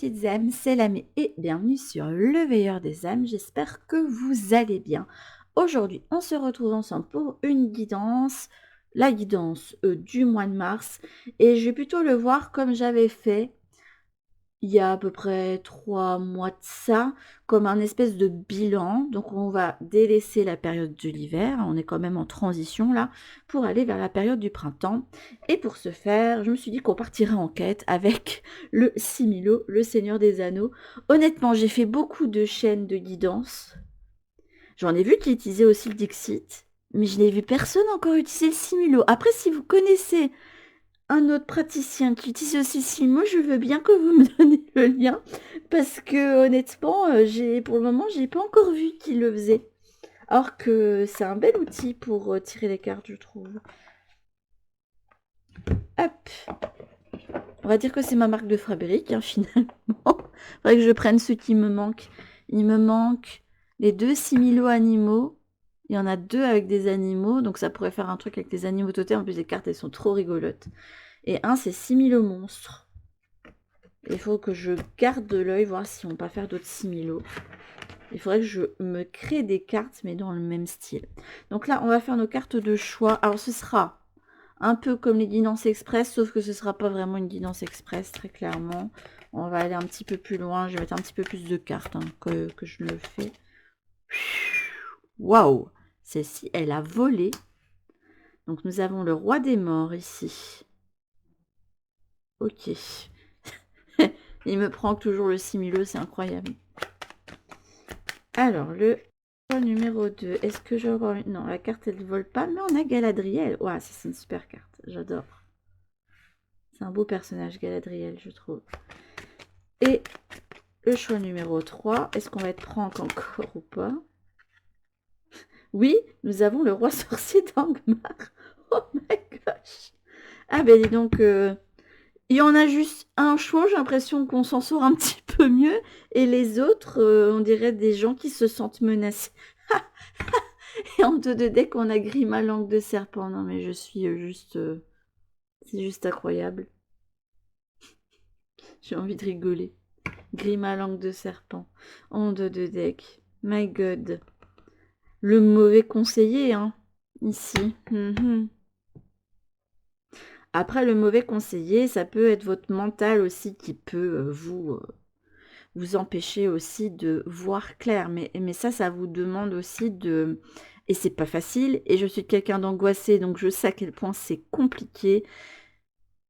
petites âmes, c'est Lamé et bienvenue sur Le Veilleur des âmes, j'espère que vous allez bien. Aujourd'hui, on se retrouve ensemble pour une guidance, la guidance du mois de mars, et je vais plutôt le voir comme j'avais fait il y a à peu près 3 mois de ça, comme un espèce de bilan. Donc on va délaisser la période de l'hiver, on est quand même en transition là, pour aller vers la période du printemps. Et pour ce faire, je me suis dit qu'on partirait en quête avec le Similo, le Seigneur des Anneaux. Honnêtement, j'ai fait beaucoup de chaînes de guidance. J'en ai vu qui utilisaient aussi le Dixit, mais je n'ai vu personne encore utiliser le Similo. Après, si vous connaissez un autre praticien qui utilise aussi Simo, je veux bien que vous me donniez le lien parce que honnêtement, pour le moment, j'ai pas encore vu qui le faisait. Alors que c'est un bel outil pour tirer les cartes, je trouve. Hop, on va dire que c'est ma marque de fabrique, hein, finalement. Faudrait que je prenne ce qui me manque. Il me manque les 2 Similo animaux. Il y en a 2 avec des animaux, donc ça pourrait faire un truc avec les animaux totems. En plus, les cartes, elles sont trop rigolotes. Et un, c'est Similo monstre. Il faut que je garde de l'œil, voir si on peut pas faire d'autres similos. Il faudrait que je me crée des cartes, mais dans le même style. Donc là, on va faire nos cartes de choix. Alors, ce sera un peu comme les guidances express, sauf que ce ne sera pas vraiment une guidance express, très clairement. On va aller un petit peu plus loin. Je vais mettre un petit peu plus de cartes que je le fais. Waouh! Celle-ci, elle a volé. Donc, nous avons le roi des morts ici. Ok. Il me prend toujours le similo, c'est incroyable. Alors, le numéro 2. Est-ce que je vais avoir une... Non, la carte, elle ne vole pas, mais on a Galadriel. Ouah, ça, c'est une super carte. J'adore. C'est un beau personnage, Galadriel, je trouve. Et le choix numéro 3. Est-ce qu'on va être franc encore ou pas? Oui, nous avons le roi sorcier d'Angmar. Oh my gosh. Ah ben dis donc... Il y en a juste un choix, j'ai l'impression qu'on s'en sort un petit peu mieux. Et les autres, on dirait des gens qui se sentent menacés. Et en 2 de deck, on a Grima langue de serpent. Non mais je suis juste... c'est juste incroyable. J'ai envie de rigoler. Grima langue de serpent. En 2 de deck. My god. Le mauvais conseiller, hein. Ici. Après, le mauvais conseiller, ça peut être votre mental aussi qui peut vous empêcher aussi de voir clair. Mais ça vous demande aussi de... Et c'est pas facile. Et je suis quelqu'un d'angoissé, donc je sais à quel point c'est compliqué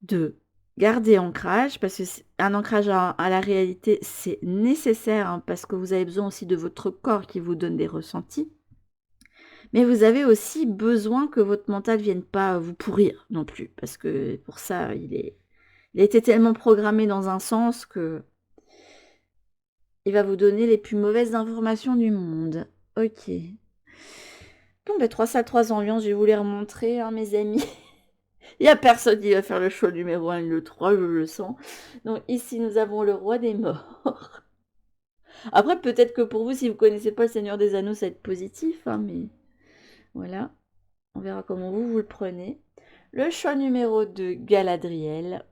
de garder ancrage. Parce que un ancrage à la réalité, c'est nécessaire. Hein, parce que vous avez besoin aussi de votre corps qui vous donne des ressentis. Mais vous avez aussi besoin que votre mental ne vienne pas vous pourrir non plus. Parce que pour ça, il a été tellement programmé dans un sens que... Il va vous donner les plus mauvaises informations du monde. Ok. Bon, ben 3 salles, 3 ambiances, je vais vous les remontrer, hein, mes amis. Il n'y a personne qui va faire le choix numéro 1 et le 3, je le sens. Donc ici, nous avons le roi des morts. Après, peut-être que pour vous, si vous ne connaissez pas le Seigneur des Anneaux, ça va être positif, hein, mais voilà. On verra comment vous le prenez. Le choix numéro 2, Galadriel.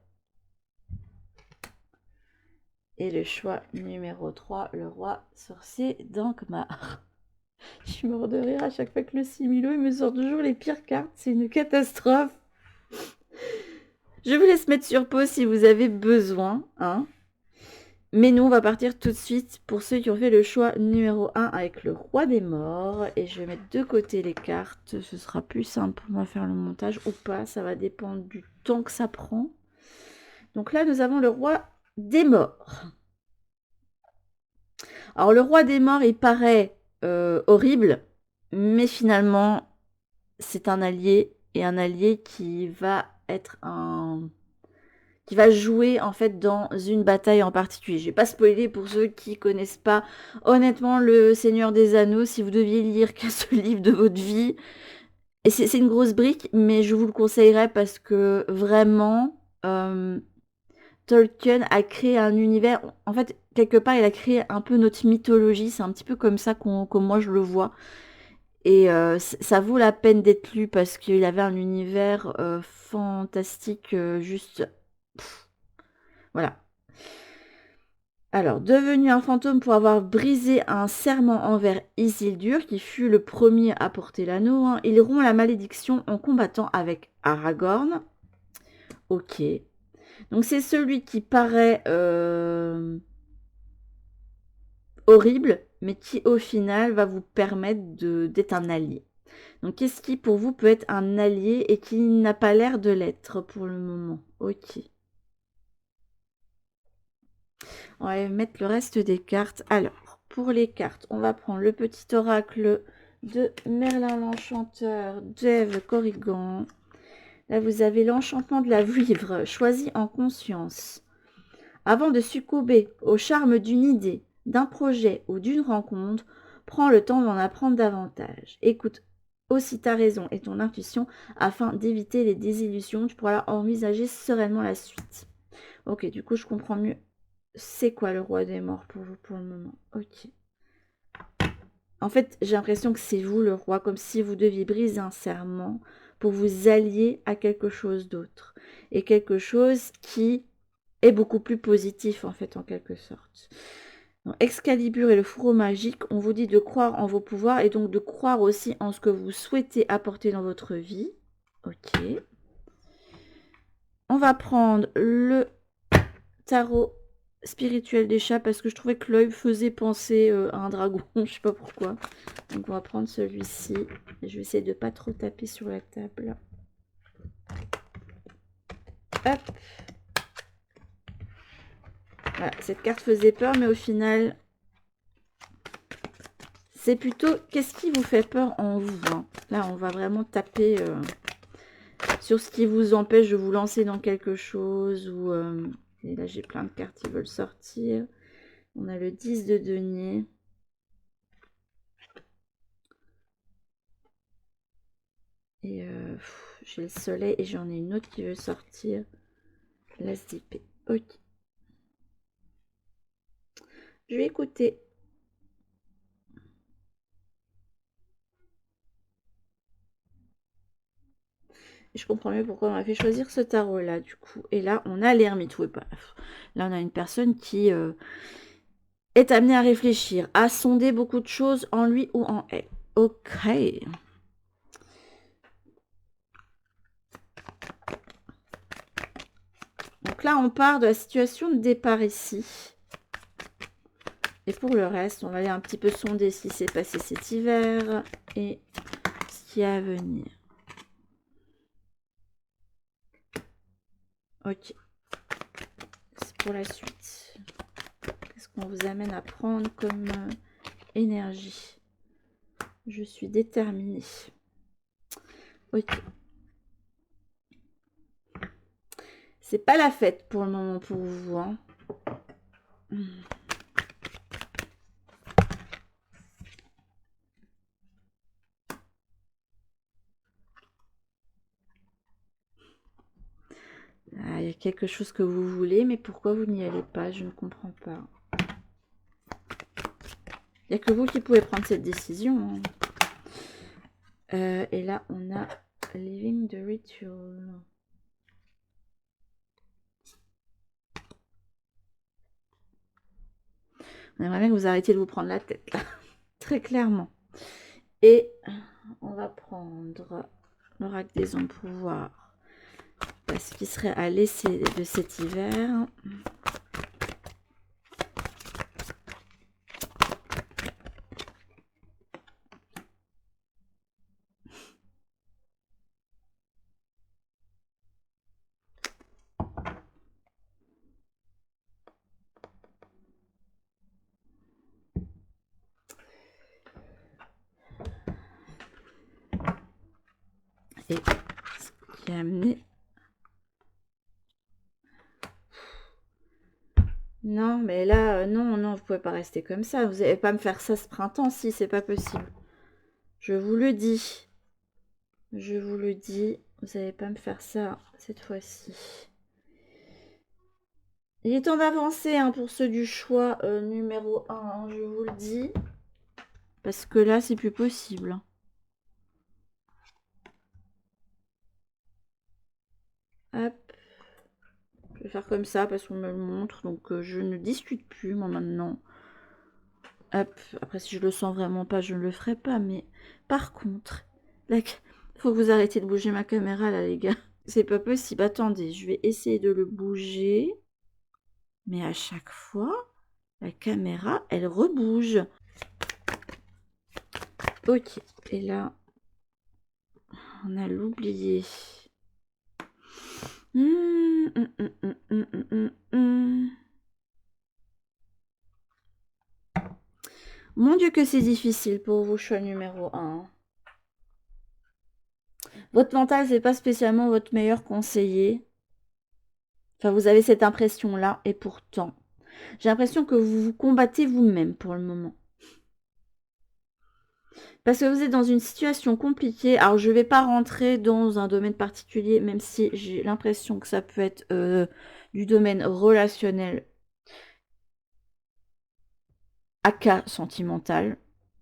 Et le choix numéro 3, le roi sorcier d'Angmar. Je suis mort de rire à chaque fois que le Similo, il me sort toujours les pires cartes. C'est une catastrophe. Je vous laisse mettre sur pause si vous avez besoin. Hein. Mais nous, on va partir tout de suite pour ceux qui ont fait le choix numéro 1 avec le roi des morts. Et je vais mettre de côté les cartes. Ce sera plus simple pour moi faire le montage ou pas. Ça va dépendre du temps que ça prend. Donc là, nous avons le roi des morts. Alors, le roi des morts, il paraît horrible. Mais finalement, c'est un allié. Et un allié qui va être qui va jouer en fait dans une bataille en particulier. Je vais pas spoiler pour ceux qui connaissent pas. Honnêtement, le Seigneur des Anneaux, si vous deviez lire qu'un seul livre de votre vie, et c'est une grosse brique, mais je vous le conseillerais parce que vraiment, Tolkien a créé un univers. En fait, quelque part, il a créé un peu notre mythologie. C'est un petit peu comme ça que moi je le vois. Et ça vaut la peine d'être lu parce qu'il avait un univers fantastique, juste... Pff, voilà. Alors, devenu un fantôme pour avoir brisé un serment envers Isildur, qui fut le premier à porter l'anneau, hein, il rompt la malédiction en combattant avec Aragorn. Ok. Donc, c'est celui qui paraît horrible, mais qui, au final, va vous permettre d'être un allié. Donc, qu'est-ce qui, pour vous, peut être un allié et qui n'a pas l'air de l'être pour le moment? Ok. On va mettre le reste des cartes. Alors, pour les cartes, on va prendre le petit oracle de Merlin l'Enchanteur d'Ève Corrigan. Là, vous avez l'enchantement de la vouivre, choisi en conscience. Avant de succomber au charme d'une idée, d'un projet ou d'une rencontre, prends le temps d'en apprendre davantage. Écoute aussi ta raison et ton intuition afin d'éviter les désillusions. Tu pourras envisager sereinement la suite. Ok, du coup, je comprends mieux. C'est quoi le roi des morts pour vous pour le moment? Ok. En fait, j'ai l'impression que c'est vous le roi, comme si vous deviez briser un serment pour vous allier à quelque chose d'autre. Et quelque chose qui est beaucoup plus positif, en fait, en quelque sorte. Donc, Excalibur et le fourreau magique, on vous dit de croire en vos pouvoirs et donc de croire aussi en ce que vous souhaitez apporter dans votre vie. Ok. On va prendre le tarot spirituel des chats parce que je trouvais que l'œil faisait penser à un dragon, je sais pas pourquoi. Donc on va prendre celui-ci. Je vais essayer de pas trop taper sur la table. Hop. Voilà, cette carte faisait peur, mais au final, c'est plutôt qu'est-ce qui vous fait peur en vous, hein. Là, on va vraiment taper sur ce qui vous empêche de vous lancer dans quelque chose. Ou et là, j'ai plein de cartes qui veulent sortir. On a le 10 de denier. Et j'ai le soleil et j'en ai une autre qui veut sortir. L'as d'épée. Ok. Je vais écouter. Et je comprends mieux pourquoi on a fait choisir ce tarot-là, du coup. Et là, on a l'ermite. Oui, bah, là, on a une personne qui est amenée à réfléchir, à sonder beaucoup de choses en lui ou en elle. Ok. Donc là, on part de la situation de départ ici. Et pour le reste, on va aller un petit peu sonder ce qui s'est passé cet hiver et ce qui est à venir. Ok. C'est pour la suite. Qu'est-ce qu'on vous amène à prendre comme énergie? Je suis déterminée. Ok. C'est pas la fête pour le moment pour vous, hein. Ah, il y a quelque chose que vous voulez, mais pourquoi vous n'y allez pas? Je ne comprends pas. Il n'y a que vous qui pouvez prendre cette décision, hein. Et là, on a Living the Ritual. On aimerait bien que vous arrêtiez de vous prendre la tête, là. Très clairement. Et on va prendre l'oracle des ondes pouvoir. Ce qui serait à laisser de cet hiver. Et ce qui a amené... Non, mais là, non, non, vous pouvez pas rester comme ça. Vous n'allez pas me faire ça ce printemps, si, c'est pas possible. Je vous le dis. Je vous le dis, vous n'allez pas me faire ça cette fois-ci. Il est temps d'avancer hein, pour ceux du choix numéro 1, hein, je vous le dis. Parce que là, c'est plus possible. Hop. Je vais faire comme ça parce qu'on me le montre. Donc, je ne discute plus, moi, maintenant. Hop. Après, si je le sens vraiment pas, je ne le ferai pas. Mais par contre, il faut que vous arrêtiez de bouger ma caméra, là, les gars. C'est pas possible. Attendez, je vais essayer de le bouger. Mais à chaque fois, la caméra, elle rebouge. Ok. Et là, on a l'oublié. Mon Dieu que c'est difficile pour vous, choix numéro 1. Votre mental, c'est pas spécialement votre meilleur conseiller. Enfin, vous avez cette impression-là, et pourtant, j'ai l'impression que vous vous combattez vous-même pour le moment. Parce que vous êtes dans une situation compliquée. Alors, je ne vais pas rentrer dans un domaine particulier, même si j'ai l'impression que ça peut être du domaine relationnel à cas sentimental.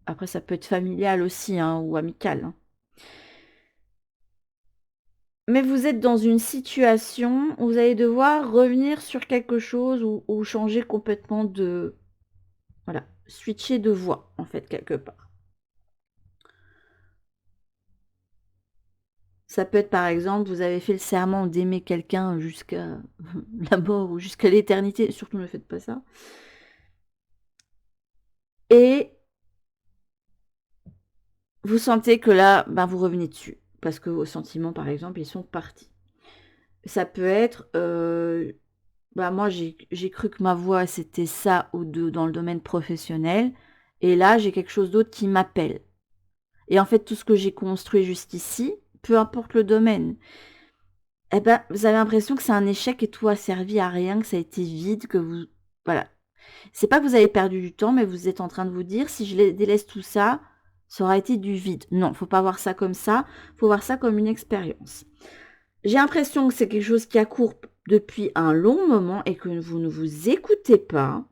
Après, ça peut être familial aussi, hein, ou amical. Hein. Mais vous êtes dans une situation où vous allez devoir revenir sur quelque chose ou changer complètement de... Voilà, switcher de voie, en fait, quelque part. Ça peut être, par exemple, vous avez fait le serment d'aimer quelqu'un jusqu'à la mort ou jusqu'à l'éternité. Surtout, ne faites pas ça. Et vous sentez que là, ben, vous revenez dessus. Parce que vos sentiments, par exemple, ils sont partis. Ça peut être... bah moi, j'ai cru que ma voix, c'était ça ou dans le domaine professionnel. Et là, j'ai quelque chose d'autre qui m'appelle. Et en fait, tout ce que j'ai construit jusqu'ici, peu importe le domaine, eh ben, vous avez l'impression que c'est un échec et tout a servi à rien, que ça a été vide, que vous... Voilà. C'est pas que vous avez perdu du temps, mais vous êtes en train de vous dire, si je délaisse tout ça, ça aura été du vide. Non, faut pas voir ça comme ça, faut voir ça comme une expérience. J'ai l'impression que c'est quelque chose qui accourt depuis un long moment et que vous ne vous écoutez pas.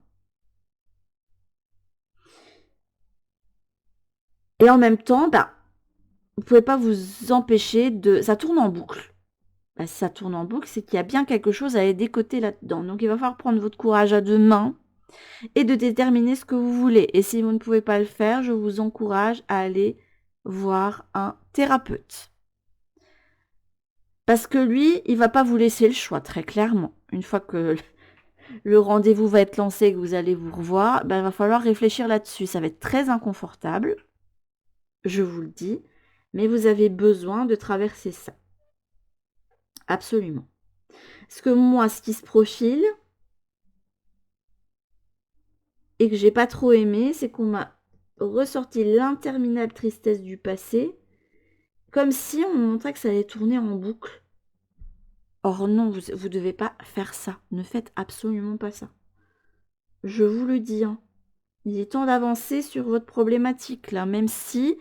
Et en même temps, bah, vous pouvez pas vous empêcher de... Ça tourne en boucle. Bah, si ça tourne en boucle, c'est qu'il y a bien quelque chose à aller décoter là-dedans. Donc il va falloir prendre votre courage à deux mains et de déterminer ce que vous voulez. Et si vous ne pouvez pas le faire, je vous encourage à aller voir un thérapeute. Parce que lui, il va pas vous laisser le choix, très clairement. Une fois que le rendez-vous va être lancé et que vous allez vous revoir, ben, il va falloir réfléchir là-dessus. Ça va être très inconfortable, je vous le dis, mais vous avez besoin de traverser ça. Absolument. Parce que moi, ce qui se profile et que j'ai pas trop aimé, c'est qu'on m'a ressorti l'interminable tristesse du passé, comme si on montrait que ça allait tourner en boucle. Or non, vous ne devez pas faire ça. Ne faites absolument pas ça. Je vous le dis. Hein. Il est temps d'avancer sur votre problématique, là, même si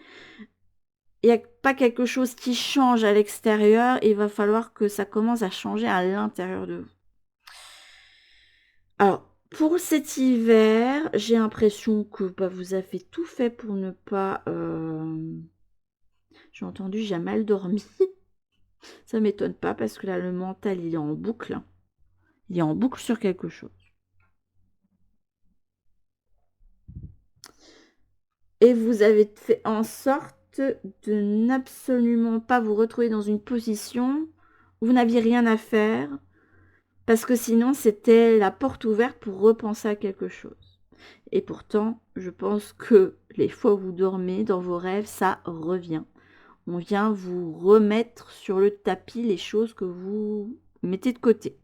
il n'y a pas quelque chose qui change à l'extérieur, il va falloir que ça commence à changer à l'intérieur de vous. Alors, pour cet hiver, j'ai l'impression que bah, vous avez tout fait pour ne pas... J'ai entendu, j'ai mal dormi. Ça m'étonne pas parce que là, le mental, il est en boucle. Il est en boucle sur quelque chose. Et vous avez fait en sorte de n'absolument pas vous retrouver dans une position où vous n'aviez rien à faire, parce que sinon c'était la porte ouverte pour repenser à quelque chose. Et pourtant, je pense que les fois où vous dormez dans vos rêves, ça revient. On vient vous remettre sur le tapis les choses que vous mettez de côté.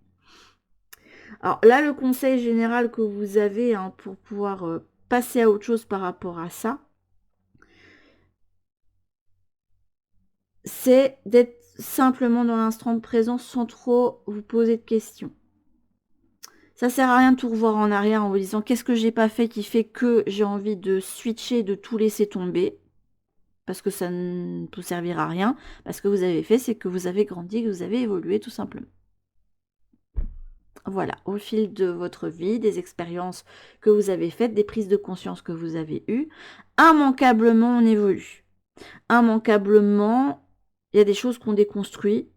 Alors là, le conseil général que vous avez hein, pour pouvoir passer à autre chose par rapport à ça, c'est d'être simplement dans l'instant présent sans trop vous poser de questions. Ça sert à rien de tout revoir en arrière en vous disant qu'est-ce que j'ai pas fait qui fait que j'ai envie de switcher, de tout laisser tomber. Parce que ça ne vous servira à rien. Parce que vous avez fait, c'est que vous avez grandi, que vous avez évolué tout simplement. Voilà, au fil de votre vie, des expériences que vous avez faites, des prises de conscience que vous avez eues, immanquablement on évolue. Immanquablement, il y a des choses qu'on déconstruit.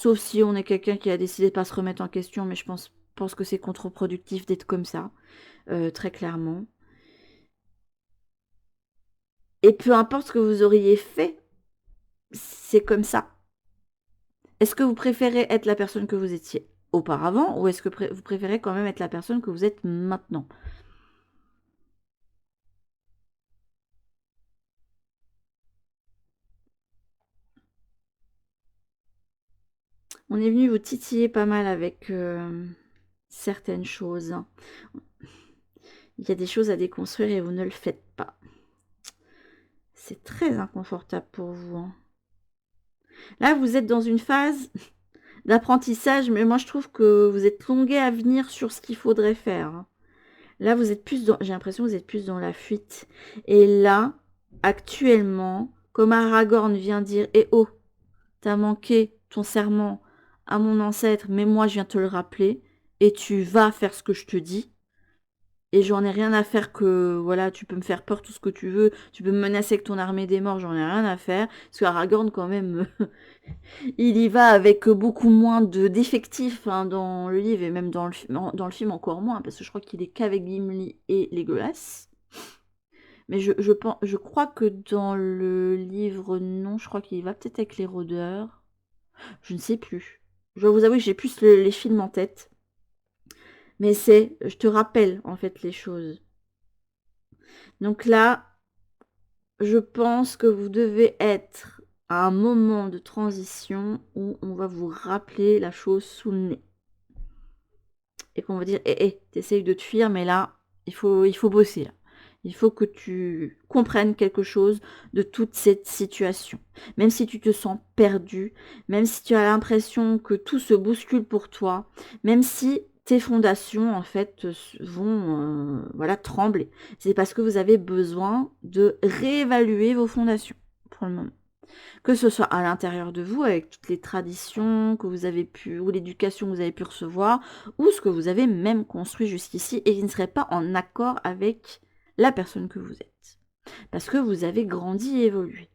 Sauf si on est quelqu'un qui a décidé de pas se remettre en question, mais je pense que c'est contre-productif d'être comme ça, très clairement. Et peu importe ce que vous auriez fait, c'est comme ça. Est-ce que vous préférez être la personne que vous étiez auparavant, ou est-ce que vous préférez quand même être la personne que vous êtes maintenant? On est venu vous titiller pas mal avec certaines choses. Il y a des choses à déconstruire et vous ne le faites pas. C'est très inconfortable pour vous, hein. Là, vous êtes dans une phase d'apprentissage, mais moi, je trouve que vous êtes longué à venir sur ce qu'il faudrait faire, hein. Là, vous êtes plus dans... J'ai l'impression que vous êtes plus dans la fuite. Et là, actuellement, comme Aragorn vient dire, eh oh, t'as manqué ton serment à mon ancêtre, mais moi, je viens te le rappeler, et tu vas faire ce que je te dis. Et j'en ai rien à faire que, voilà, tu peux me faire peur tout ce que tu veux, tu peux me menacer avec ton armée des morts, j'en ai rien à faire. Parce qu'Aragorn, quand même, il y va avec beaucoup moins d'effectifs hein, dans le livre, et même dans le film encore moins, parce que je crois qu'il est qu'avec Gimli et Legolas. Mais je crois que dans le livre, non, je crois qu'il va peut-être avec les rôdeurs. Je ne sais plus. Je dois vous avouer que j'ai plus les films en tête. Mais je te rappelle en fait les choses. Donc là, je pense que vous devez être à un moment de transition où on va vous rappeler la chose sous le nez. Et qu'on va dire, t'essayes de te fuir, mais là, il faut bosser. Là. Il faut que tu comprennes quelque chose de toute cette situation. Même si tu te sens perdu, même si tu as l'impression que tout se bouscule pour toi, même si tes fondations, en fait, vont voilà, trembler. C'est parce que vous avez besoin de réévaluer vos fondations pour le moment. Que ce soit à l'intérieur de vous, avec toutes les traditions que vous avez pu, ou l'éducation que vous avez pu recevoir, ou ce que vous avez même construit jusqu'ici et qui ne serait pas en accord avec la personne que vous êtes. Parce que vous avez grandi et évolué.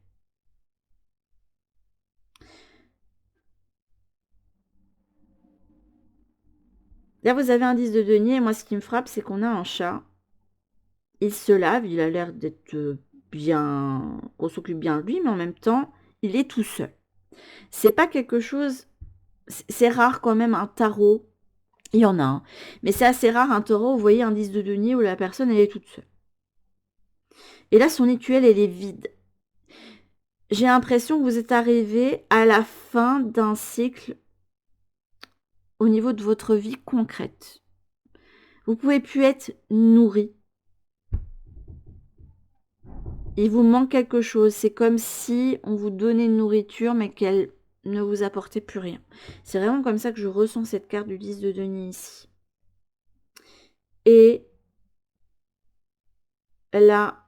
Là, vous avez un 10 de denier, et moi, ce qui me frappe, c'est qu'on a un chat. Il se lave, il a l'air d'être bien, qu'on s'occupe bien de lui, mais en même temps, il est tout seul. C'est pas quelque chose, c'est rare quand même un tarot. Il y en a un. Mais c'est assez rare un taureau, vous voyez un 10 de denier où la personne, elle est toute seule. Et là, son écuelle, elle est vide. J'ai l'impression que vous êtes arrivé à la fin d'un cycle au niveau de votre vie concrète. Vous pouvez plus être nourri. Il vous manque quelque chose. C'est comme si on vous donnait une nourriture, mais qu'elle ne vous apportait plus rien. C'est vraiment comme ça que je ressens cette carte du 10 de denier ici. Et là,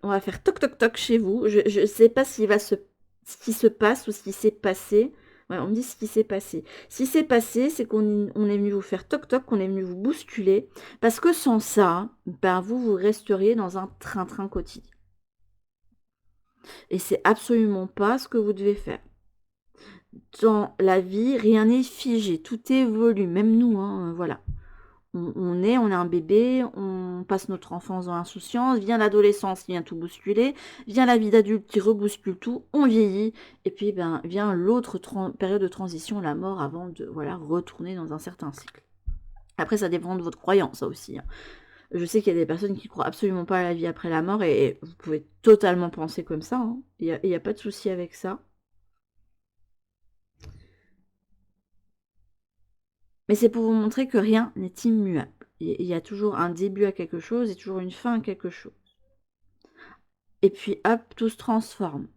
on va faire toc toc toc chez vous. Je ne sais pas ce qui se passe ou ce qui s'est passé. Ouais, on me dit ce qui s'est passé. Ce qui s'est passé, c'est qu'on est venu vous faire toc toc, qu'on est venu vous bousculer. Parce que sans ça, ben vous resteriez dans un train-train quotidien. Et c'est absolument pas ce que vous devez faire. Dans la vie, rien n'est figé, tout évolue, même nous, hein, voilà. On est un bébé, on passe notre enfance dans l'insouciance, vient l'adolescence qui vient tout bousculer, vient la vie d'adulte qui rebouscule tout, on vieillit, et puis ben, vient l'autre période de transition, la mort, avant de voilà, retourner dans un certain cycle. Après, ça dépend de votre croyance, ça aussi. Hein. Je sais qu'il y a des personnes qui croient absolument pas à la vie après la mort, et vous pouvez totalement penser comme ça. Hein. Il n'y a pas de souci avec ça. Mais c'est pour vous montrer que rien n'est immuable. Il y a toujours un début à quelque chose et toujours une fin à quelque chose. Et puis hop, tout se transforme.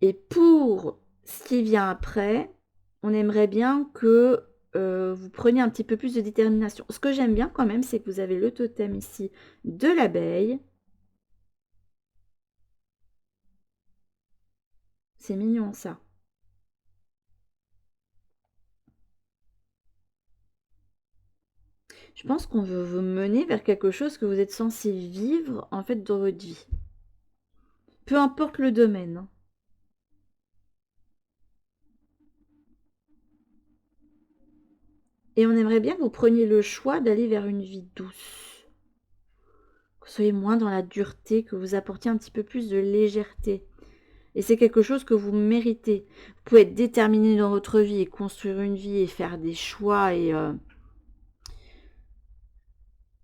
Et pour ce qui vient après, on aimerait bien que vous preniez un petit peu plus de détermination. Ce que j'aime bien quand même, c'est que vous avez le totem ici de l'abeille. C'est mignon ça. Je pense qu'on veut vous mener vers quelque chose que vous êtes censé vivre en fait dans votre vie. Peu importe le domaine. Hein. Et on aimerait bien que vous preniez le choix d'aller vers une vie douce. Que vous soyez moins dans la dureté, que vous apportiez un petit peu plus de légèreté. Et c'est quelque chose que vous méritez. Vous pouvez être déterminé dans votre vie et construire une vie et faire des choix et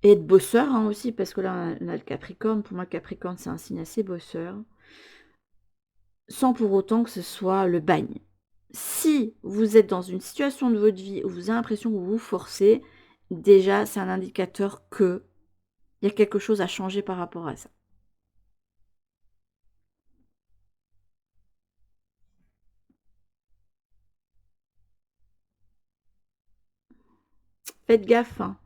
être bosseur hein, aussi, parce que là, on a le Capricorne. Pour moi, le Capricorne, c'est un signe assez bosseur. Sans pour autant que ce soit le bagne. Si vous êtes dans une situation de votre vie où vous avez l'impression que vous vous forcez, déjà, c'est un indicateur que il y a quelque chose à changer par rapport à ça. Faites gaffe, hein,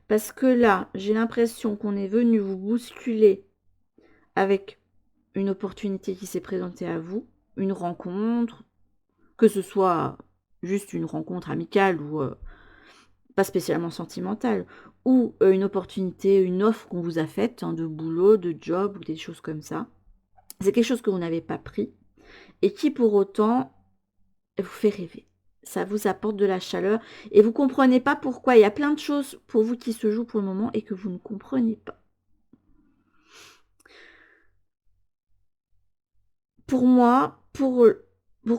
parce que là, j'ai l'impression qu'on est venu vous bousculer avec une opportunité qui s'est présentée à vous, une rencontre, que ce soit juste une rencontre amicale ou pas spécialement sentimentale, ou une opportunité, une offre qu'on vous a faite, hein, de boulot, de job ou des choses comme ça. C'est quelque chose que vous n'avez pas pris et qui pour autant vous fait rêver. Ça vous apporte de la chaleur et vous ne comprenez pas pourquoi. Il y a plein de choses pour vous qui se jouent pour le moment et que vous ne comprenez pas. Pour moi, pour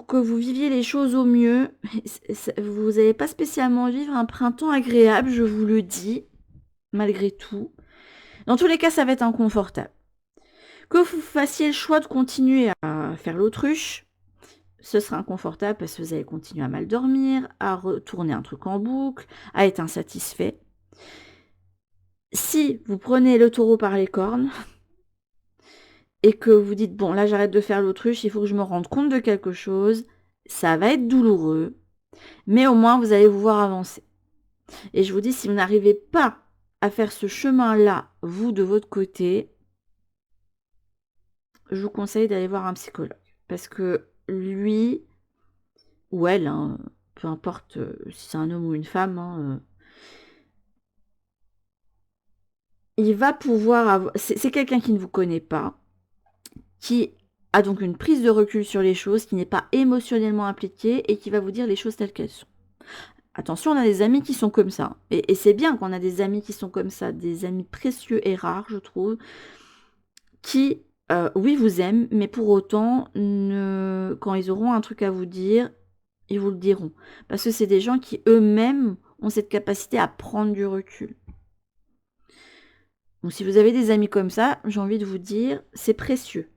que vous viviez les choses au mieux, vous n'allez pas spécialement vivre un printemps agréable, je vous le dis, malgré tout. Dans tous les cas, ça va être inconfortable. Que vous fassiez le choix de continuer à faire l'autruche, ce sera inconfortable parce que vous allez continuer à mal dormir, à retourner un truc en boucle, à être insatisfait. Si vous prenez le taureau par les cornes et que vous dites, bon, là j'arrête de faire l'autruche, il faut que je me rende compte de quelque chose, ça va être douloureux, mais au moins vous allez vous voir avancer. Et je vous dis, si vous n'arrivez pas à faire ce chemin-là, vous de votre côté, je vous conseille d'aller voir un psychologue. Parce que lui, ou elle, hein, peu importe si c'est un homme ou une femme, hein, il va pouvoir avoir... C'est quelqu'un qui ne vous connaît pas, qui a donc une prise de recul sur les choses, qui n'est pas émotionnellement impliqué et qui va vous dire les choses telles qu'elles sont. Attention, on a des amis qui sont comme ça. Et c'est bien qu'on a des amis qui sont comme ça, des amis précieux et rares, je trouve, qui, oui, vous aiment, mais pour autant, quand ils auront un truc à vous dire, ils vous le diront. Parce que c'est des gens qui, eux-mêmes, ont cette capacité à prendre du recul. Donc si vous avez des amis comme ça, j'ai envie de vous dire, c'est précieux.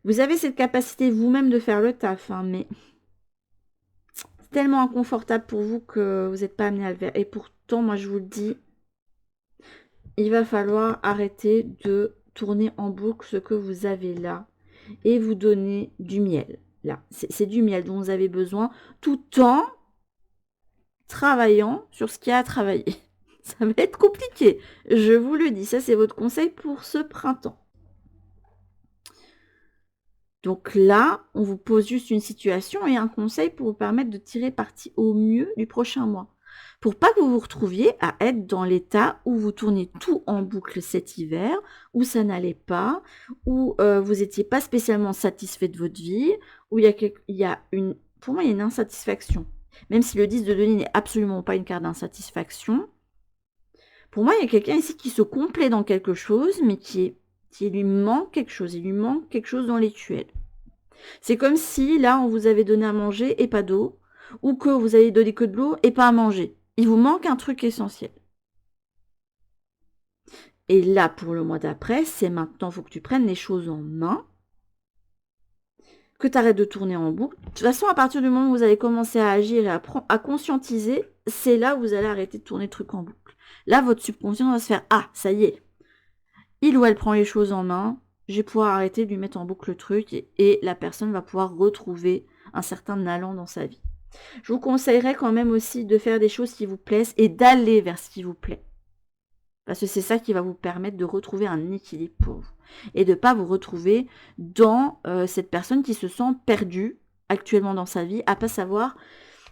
Vous avez cette capacité vous-même de faire le taf, hein, mais c'est tellement inconfortable pour vous que vous n'êtes pas amené à le faire. Et pourtant, moi je vous le dis, il va falloir arrêter de tourner en boucle ce que vous avez là et vous donner du miel. Là, c'est du miel dont vous avez besoin, tout en travaillant sur ce qu'il y a à travailler. Ça va être compliqué, je vous le dis. Ça, c'est votre conseil pour ce printemps. Donc là, on vous pose juste une situation et un conseil pour vous permettre de tirer parti au mieux du prochain mois. Pour pas que vous vous retrouviez à être dans l'état où vous tournez tout en boucle cet hiver, où ça n'allait pas, où vous n'étiez pas spécialement satisfait de votre vie, où pour moi, il y a une insatisfaction. Même si le 10 de denier n'est absolument pas une carte d'insatisfaction, pour moi, il y a quelqu'un ici qui se complaît dans quelque chose, mais qui lui manque quelque chose. Il lui manque quelque chose dans les tuiles. C'est comme si, là, on vous avait donné à manger et pas d'eau, ou que vous avez donné que de l'eau et pas à manger. Il vous manque un truc essentiel. Et là, pour le mois d'après, c'est maintenant, il faut que tu prennes les choses en main, que tu arrêtes de tourner en boucle. De toute façon, à partir du moment où vous allez commencer à agir et à conscientiser, c'est là où vous allez arrêter de tourner le truc en boucle. Là, votre subconscient va se faire « Ah, ça y est, il ou elle prend les choses en main, je vais pouvoir arrêter de lui mettre en boucle le truc et la personne va pouvoir retrouver un certain allant dans sa vie. » Je vous conseillerais quand même aussi de faire des choses qui vous plaisent et d'aller vers ce qui vous plaît. Parce que c'est ça qui va vous permettre de retrouver un équilibre pour vous. Et de ne pas vous retrouver dans cette personne qui se sent perdue actuellement dans sa vie, à pas savoir...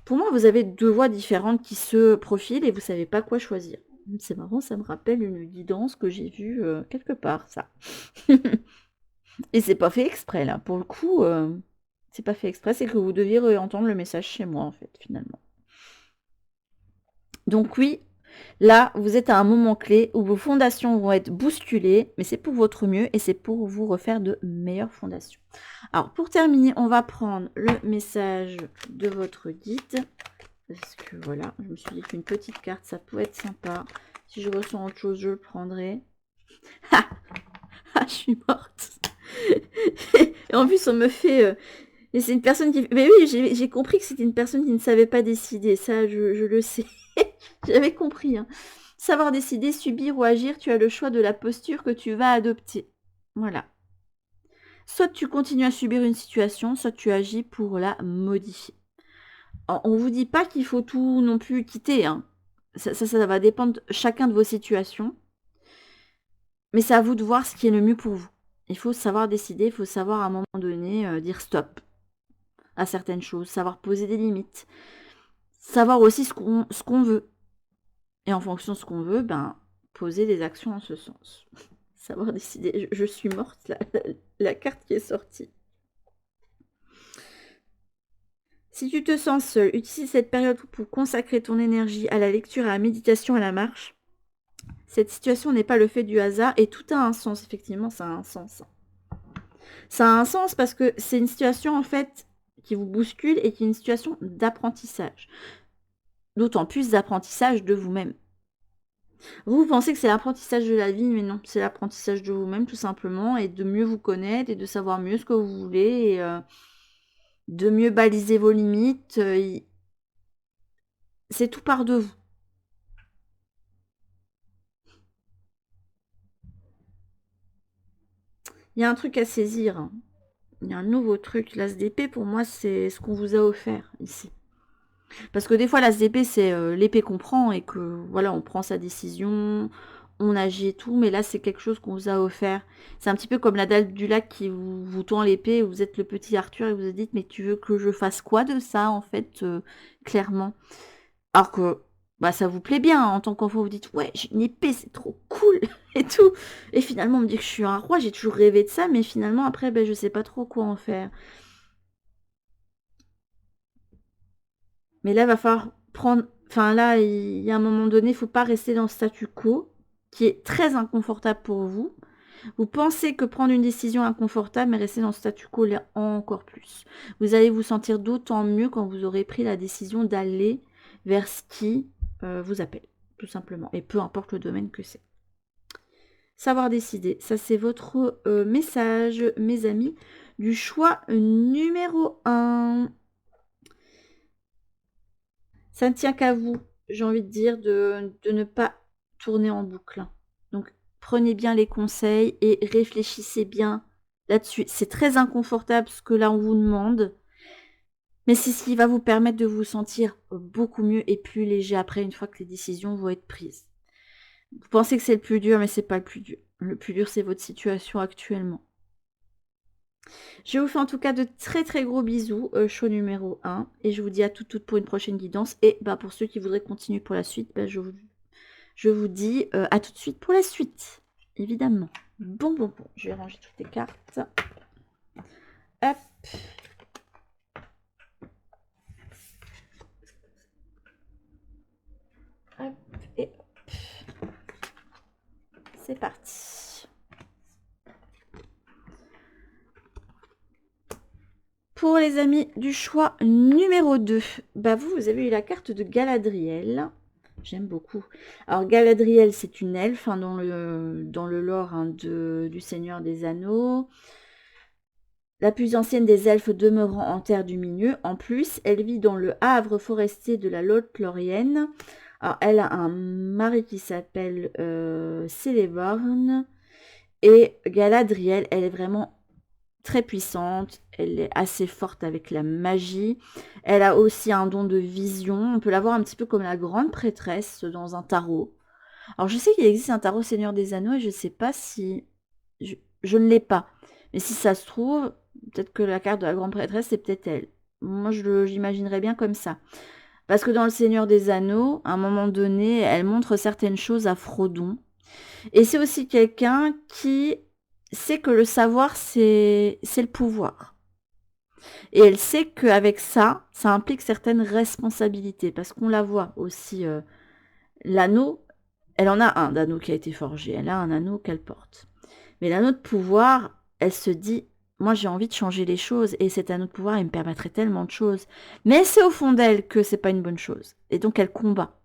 Pour moi, vous avez deux voies différentes qui se profilent et vous ne savez pas quoi choisir. C'est marrant, ça me rappelle une guidance que j'ai vue quelque part, ça. Et c'est pas fait exprès, là. Pour le coup, C'est pas fait exprès, c'est que vous deviez entendre le message chez moi, en fait, finalement. Donc oui, là, vous êtes à un moment clé où vos fondations vont être bousculées, mais c'est pour votre mieux et c'est pour vous refaire de meilleures fondations. Alors, pour terminer, on va prendre le message de votre guide. Parce que voilà, je me suis dit qu'une petite carte, ça peut être sympa. Si je ressens autre chose, je le prendrai. Je suis morte. Et en plus, on me fait... et c'est une personne qui... Mais oui, j'ai compris que c'était une personne qui ne savait pas décider. Ça, je le sais. J'avais compris. Hein. Savoir décider, subir ou agir, tu as le choix de la posture que tu vas adopter. Voilà. Soit tu continues à subir une situation, soit tu agis pour la modifier. Alors, on ne vous dit pas qu'il faut tout non plus quitter. Hein. Ça va dépendre de chacun de vos situations. Mais c'est à vous de voir ce qui est le mieux pour vous. Il faut savoir décider, il faut savoir à un moment donné dire stop à certaines choses, savoir poser des limites, savoir aussi ce qu'on veut. Et en fonction de ce qu'on veut, ben, poser des actions en ce sens. Savoir décider. Je suis morte, la carte qui est sortie. Si tu te sens seul, utilise cette période pour consacrer ton énergie à la lecture, à la méditation, à la marche. Cette situation n'est pas le fait du hasard et tout a un sens. Effectivement, ça a un sens. Ça a un sens parce que c'est une situation, en fait, qui vous bouscule et qui est une situation d'apprentissage. D'autant plus d'apprentissage de vous-même. Vous pensez que c'est l'apprentissage de la vie, mais non, c'est l'apprentissage de vous-même, tout simplement, et de mieux vous connaître et de savoir mieux ce que vous voulez et de mieux baliser vos limites. C'est tout part de vous. Il y a un truc à saisir. Hein. Il y a un nouveau truc. L'as d'épée, pour moi, c'est ce qu'on vous a offert ici. Parce que des fois, l'as d'épée, c'est l'épée qu'on prend et que, voilà, on prend sa décision, on agit et tout. Mais là, c'est quelque chose qu'on vous a offert. C'est un petit peu comme la dalle du lac qui vous tend l'épée. Vous êtes le petit Arthur et vous vous dites, mais tu veux que je fasse quoi de ça, en fait, clairement. Alors que bah, ça vous plaît bien, hein, en tant qu'enfant, vous dites, ouais, j'ai une épée, c'est trop cool, et tout. Et finalement, on me dit que je suis un roi, j'ai toujours rêvé de ça, mais finalement, après, ben, je sais pas trop quoi en faire. Mais là, il va falloir prendre... Enfin, là, il y a un moment donné, il faut pas rester dans le statu quo, qui est très inconfortable pour vous. Vous pensez que prendre une décision inconfortable, mais rester dans le statu quo l'est encore plus. Vous allez vous sentir d'autant mieux quand vous aurez pris la décision d'aller vers ce qui vous appelle, tout simplement. Et peu importe le domaine que c'est. Savoir décider, ça c'est votre message, mes amis, du choix numéro 1. Ça ne tient qu'à vous, j'ai envie de dire, de ne pas tourner en boucle. Donc, prenez bien les conseils et réfléchissez bien là-dessus. C'est très inconfortable ce que là on vous demande, mais c'est ce qui va vous permettre de vous sentir beaucoup mieux et plus léger après une fois que les décisions vont être prises. Vous pensez que c'est le plus dur, mais c'est pas le plus dur. Le plus dur, c'est votre situation actuellement. Je vous fais en tout cas de très très gros bisous, show numéro 1. Et je vous dis à toutes pour une prochaine guidance. Et bah, pour ceux qui voudraient continuer pour la suite, bah, je vous dis à tout de suite pour la suite. Évidemment. Bon. Je vais ranger toutes les cartes. Hop. Hop et hop. C'est parti. Pour les amis du choix numéro 2, bah vous avez eu la carte de Galadriel. J'aime beaucoup. Alors Galadriel, c'est une elfe hein, dans le lore hein, du Seigneur des Anneaux. La plus ancienne des elfes demeurant en terre du milieu. En plus, elle vit dans le havre forestier de la Lothlorienne. Alors elle a un mari qui s'appelle Celeborn. Et Galadriel, elle est vraiment très puissante, elle est assez forte avec la magie, elle a aussi un don de vision, on peut la voir un petit peu comme la grande prêtresse dans un tarot. Alors je sais qu'il existe un tarot Seigneur des Anneaux et je ne sais pas si... Je ne l'ai pas, mais si ça se trouve, peut-être que la carte de la grande prêtresse c'est peut-être elle. Moi j'imaginerais bien comme ça. Parce que dans le Seigneur des Anneaux, à un moment donné, elle montre certaines choses à Frodon. Et c'est aussi quelqu'un qui sait que le savoir, c'est le pouvoir. Et elle sait qu'avec ça, ça implique certaines responsabilités. Parce qu'on la voit aussi, l'anneau, elle en a un d'anneau qui a été forgé. Elle a un anneau qu'elle porte. Mais l'anneau de pouvoir, elle se dit, moi j'ai envie de changer les choses. Et cet anneau de pouvoir, il me permettrait tellement de choses. Mais c'est au fond d'elle que c'est pas une bonne chose. Et donc elle combat.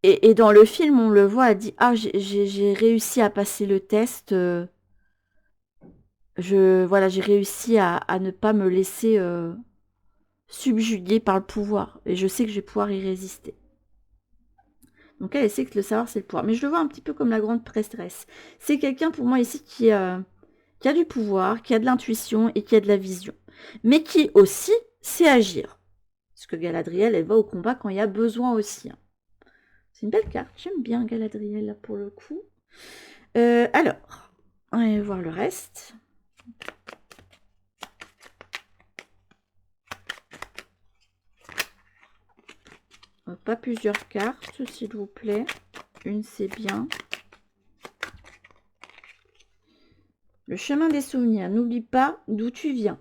Et dans le film, on le voit, elle dit, ah, j'ai réussi à passer le test. Voilà, j'ai réussi à ne pas me laisser subjuguer par le pouvoir. Et je sais que je vais pouvoir y résister. Donc elle sait que le savoir, c'est le pouvoir. Mais je le vois un petit peu comme la grande prêtresse. C'est quelqu'un pour moi ici qui a du pouvoir, qui a de l'intuition et qui a de la vision. Mais qui aussi sait agir. Parce que Galadriel, elle va au combat quand il y a besoin aussi. Hein. C'est une belle carte. J'aime bien Galadriel là pour le coup. Alors, on va voir le reste. Pas plusieurs cartes, s'il vous plaît. Une, c'est bien. Le chemin des souvenirs. N'oublie pas d'où tu viens.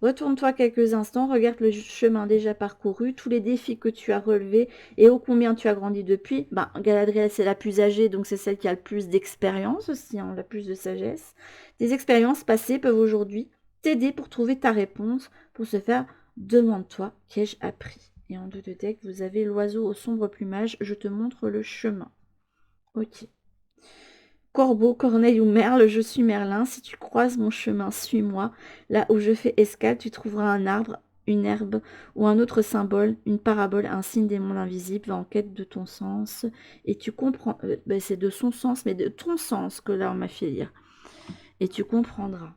Retourne-toi quelques instants, regarde le chemin déjà parcouru, tous les défis que tu as relevés et ô combien tu as grandi depuis. Galadriel, c'est la plus âgée, donc c'est celle qui a le plus d'expérience aussi, hein, la plus de sagesse. Tes expériences passées peuvent aujourd'hui t'aider pour trouver ta réponse. Pour ce faire, demande-toi, qu'ai-je appris? Et en dos de deck, vous avez l'oiseau au sombre plumage, je te montre le chemin. Ok. Corbeau, corneille ou merle, je suis Merlin. Si tu croises mon chemin, suis-moi. Là où je fais escale, tu trouveras un arbre, une herbe ou un autre symbole, une parabole, un signe des mondes invisibles. Va en quête de ton sens. Et tu comprends... c'est de son sens, mais de ton sens que là on m'a fait lire. Et tu comprendras.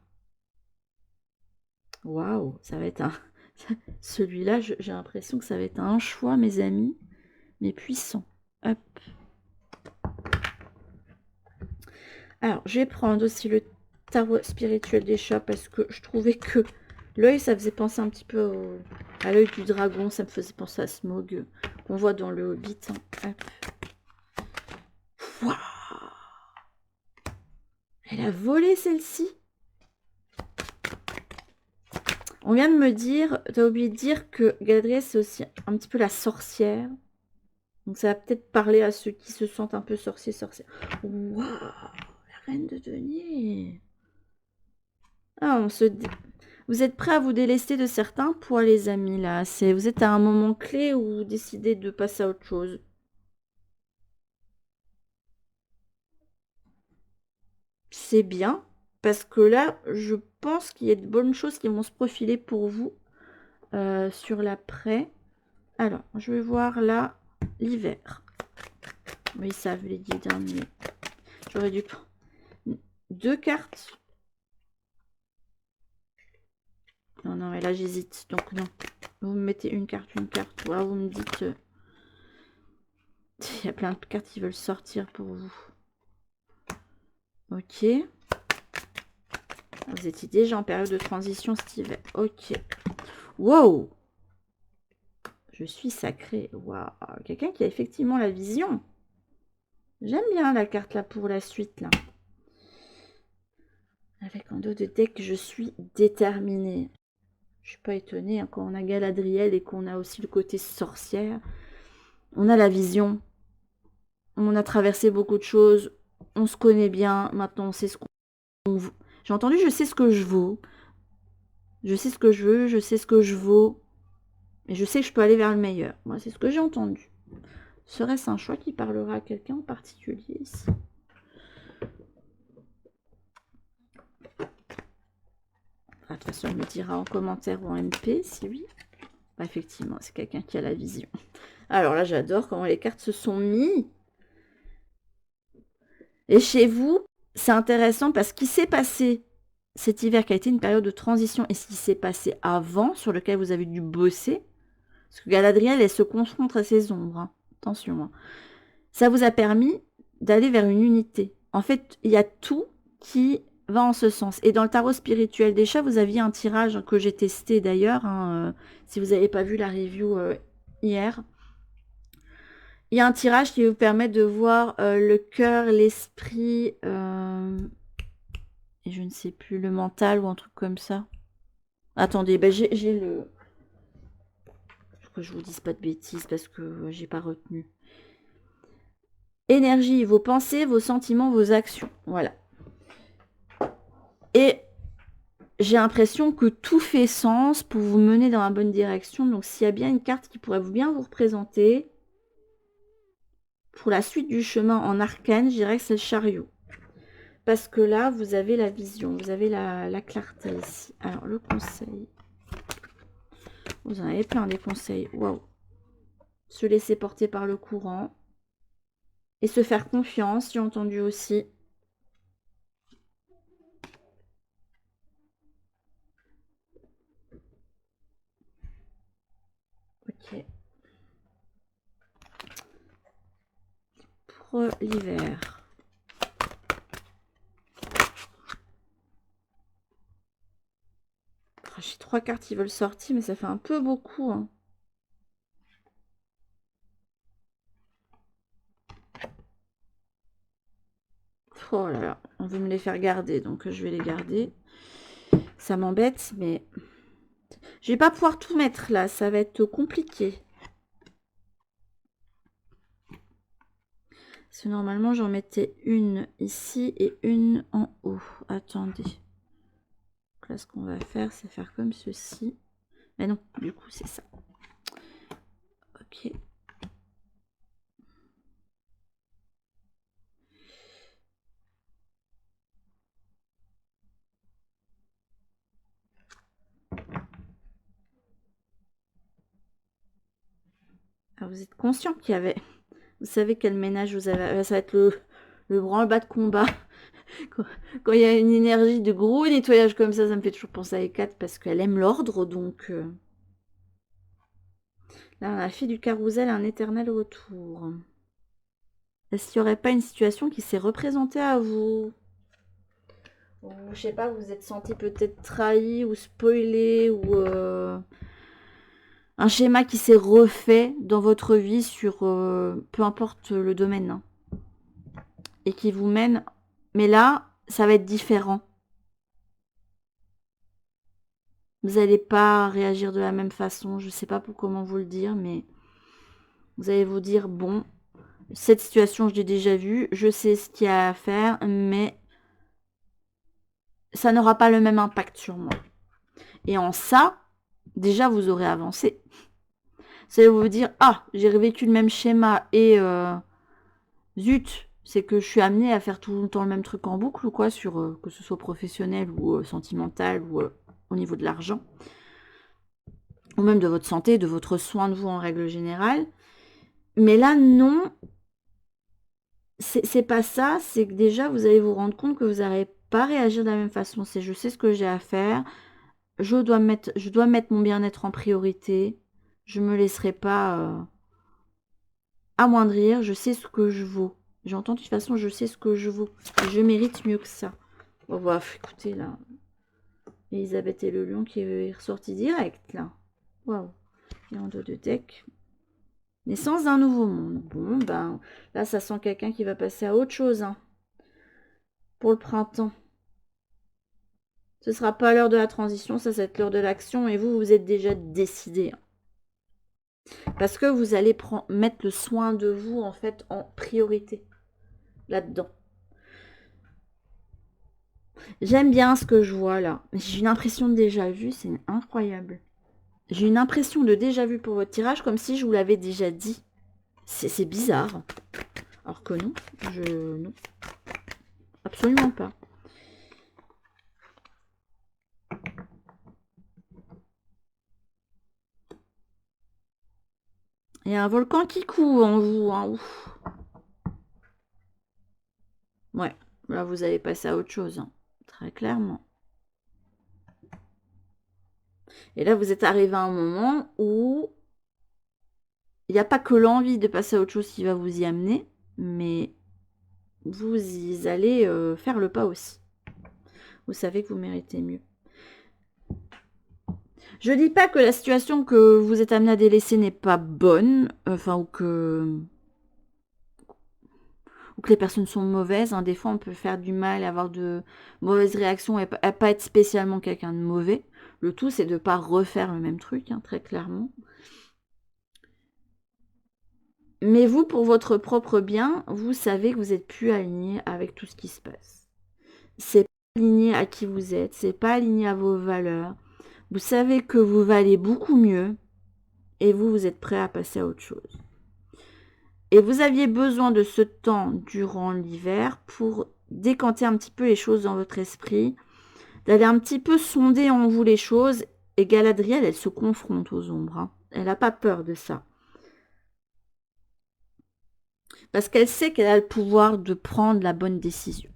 Waouh, ça va être un... Celui-là, j'ai l'impression que ça va être un choix, mes amis, mais puissant. Hop. Alors, je vais prendre aussi le tarot spirituel des chats parce que je trouvais que l'œil, ça faisait penser un petit peu à l'œil du dragon. Ça me faisait penser à Smaug qu'on voit dans le Hobbit. Hein. Waouh, elle a volé celle-ci. On vient de me dire, tu as oublié de dire que Galadriel, c'est aussi un petit peu la sorcière. Donc ça va peut-être parler à ceux qui se sentent un peu sorcières. Waouh, la reine de denier. Ah, vous êtes prêts à vous délester de certains poids, les amis, là. Vous êtes à un moment clé où vous décidez de passer à autre chose. C'est bien, parce que là, je pense qu'il y a de bonnes choses qui vont se profiler pour vous sur l'après. Alors, je vais voir là l'hiver. Oui, ça veut les guides, hein, mais j'aurais dû prendre 2 cartes. Non, et là j'hésite, donc non. Vous me mettez une carte. Voilà, vous me dites... Il y a plein de cartes qui veulent sortir pour vous. Ok. Vous étiez déjà en période de transition cet hiver. Ok. Wow. Je suis sacrée. Waouh. Quelqu'un qui a effectivement la vision. J'aime bien la carte là pour la suite là. Avec en dos de deck, je suis déterminée. Je suis pas étonnée hein, quand on a Galadriel et qu'on a aussi le côté sorcière. On a la vision. On a traversé beaucoup de choses. On se connaît bien. Maintenant, on sait ce qu'on veut. J'ai entendu, je sais ce que je vaux. Je sais ce que je veux. Je sais ce que je vaux. Et je sais que je peux aller vers le meilleur. Moi, c'est ce que j'ai entendu. Serait-ce un choix qui parlera à quelqu'un en particulier ici? De toute façon, elle me dira en commentaire ou en MP si oui. Effectivement, c'est quelqu'un qui a la vision. Alors là, j'adore comment les cartes se sont mises. Et chez vous, c'est intéressant parce qu'il s'est passé cet hiver qui a été une période de transition et ce qui s'est passé avant, sur lequel vous avez dû bosser. Parce que Galadriel, elle se confronte à ses ombres. Hein. Attention. Hein. Ça vous a permis d'aller vers une unité. En fait, il y a tout qui va en ce sens. Et dans le tarot spirituel des chats, vous aviez un tirage que j'ai testé d'ailleurs. Hein, si vous n'avez pas vu la review hier. Il y a un tirage qui vous permet de voir le cœur, l'esprit, et je ne sais plus, le mental ou un truc comme ça. Attendez, ben j'ai le... Que je vous dise pas de bêtises parce que j'ai pas retenu. Énergie, vos pensées, vos sentiments, vos actions. Voilà. Et j'ai l'impression que tout fait sens pour vous mener dans la bonne direction. Donc s'il y a bien une carte qui pourrait bien vous représenter, pour la suite du chemin en arcane, je dirais que c'est le chariot. Parce que là, vous avez la vision, vous avez la clarté ici. Alors, le conseil. Vous en avez plein des conseils. Waouh. Se laisser porter par le courant. Et se faire confiance, j'ai entendu aussi. Ok. Pour l'hiver. J'ai 3 cartes qui veulent sortir, mais ça fait un peu beaucoup. Hein. Oh là là, on veut me les faire garder, donc je vais les garder. Ça m'embête, mais je vais pas pouvoir tout mettre là, ça va être compliqué. Parce que normalement, j'en mettais une ici et une en haut. Attendez. Donc là, ce qu'on va faire, c'est faire comme ceci. Mais non, du coup, c'est ça. Ok. Alors, vous êtes conscient qu'il y avait... Vous savez quel ménage vous avez... Ça va être le branle-bas de combat. Quand il y a une énergie de gros nettoyage comme ça me fait toujours penser à Hécate parce qu'elle aime l'ordre, donc... Là, on a fait du carrousel un éternel retour. Est-ce qu'il n'y aurait pas une situation qui s'est représentée à vous? Ou, je sais pas, vous vous êtes senti peut-être trahi ou spoilé ou un schéma qui s'est refait dans votre vie sur peu importe le domaine hein, et qui vous mène. Mais là, ça va être différent. Vous n'allez pas réagir de la même façon. Je sais pas pour comment vous le dire, mais vous allez vous dire bon, cette situation je l'ai déjà vue, je sais ce qu'il y a à faire, mais ça n'aura pas le même impact sur moi. Et en ça, déjà vous aurez avancé. Vous allez vous dire ah, j'ai revécu le même schéma et zut, c'est que je suis amenée à faire tout le temps le même truc en boucle ou quoi, sur que ce soit professionnel ou sentimental ou au niveau de l'argent, ou même de votre santé, de votre soin de vous en règle générale. Mais là, non, c'est pas ça, c'est que déjà, vous allez vous rendre compte que vous n'allez pas réagir de la même façon. C'est je sais ce que j'ai à faire, je dois mettre mon bien-être en priorité, je me laisserai pas amoindrir, je sais ce que je vaux. J'entends de toute façon, je sais ce que je vaux. Je mérite mieux que ça. Bon, bah, écoutez, là, Elisabeth et le lion qui est ressorti direct, là. Waouh. Et en dos de deck. Naissance d'un nouveau monde. Bon, ben, là, ça sent quelqu'un qui va passer à autre chose, hein, pour le printemps. Ce sera pas l'heure de la transition, ça va être l'heure de l'action, et vous, vous êtes déjà décidé. Hein. Parce que vous allez mettre le soin de vous, en fait, en priorité, là-dedans. J'aime bien ce que je vois, là. J'ai une impression de déjà vu, c'est incroyable. J'ai une impression de déjà vu pour votre tirage, comme si je vous l'avais déjà dit. C'est bizarre. Alors que non, non. Absolument pas. Il y a un volcan qui coule en vous. Hein. Ouf. Ouais, là vous allez passer à autre chose. Hein. Très clairement. Et là vous êtes arrivé à un moment où il n'y a pas que l'envie de passer à autre chose qui va vous y amener, mais vous y allez faire le pas aussi. Vous savez que vous méritez mieux. Je dis pas que la situation que vous êtes amené à délaisser n'est pas bonne, enfin, ou que les personnes sont mauvaises. Hein. Des fois, on peut faire du mal, avoir de mauvaises réactions et pas être spécialement quelqu'un de mauvais. Le tout, c'est de ne pas refaire le même truc, hein, très clairement. Mais vous, pour votre propre bien, vous savez que vous n'êtes plus aligné avec tout ce qui se passe. C'est pas aligné à qui vous êtes, c'est pas aligné à vos valeurs. Vous savez que vous valez beaucoup mieux et vous êtes prêt à passer à autre chose. Et vous aviez besoin de ce temps durant l'hiver pour décanter un petit peu les choses dans votre esprit, d'aller un petit peu sonder en vous les choses. Et Galadriel, elle se confronte aux ombres, hein. Elle n'a pas peur de ça. Parce qu'elle sait qu'elle a le pouvoir de prendre la bonne décision.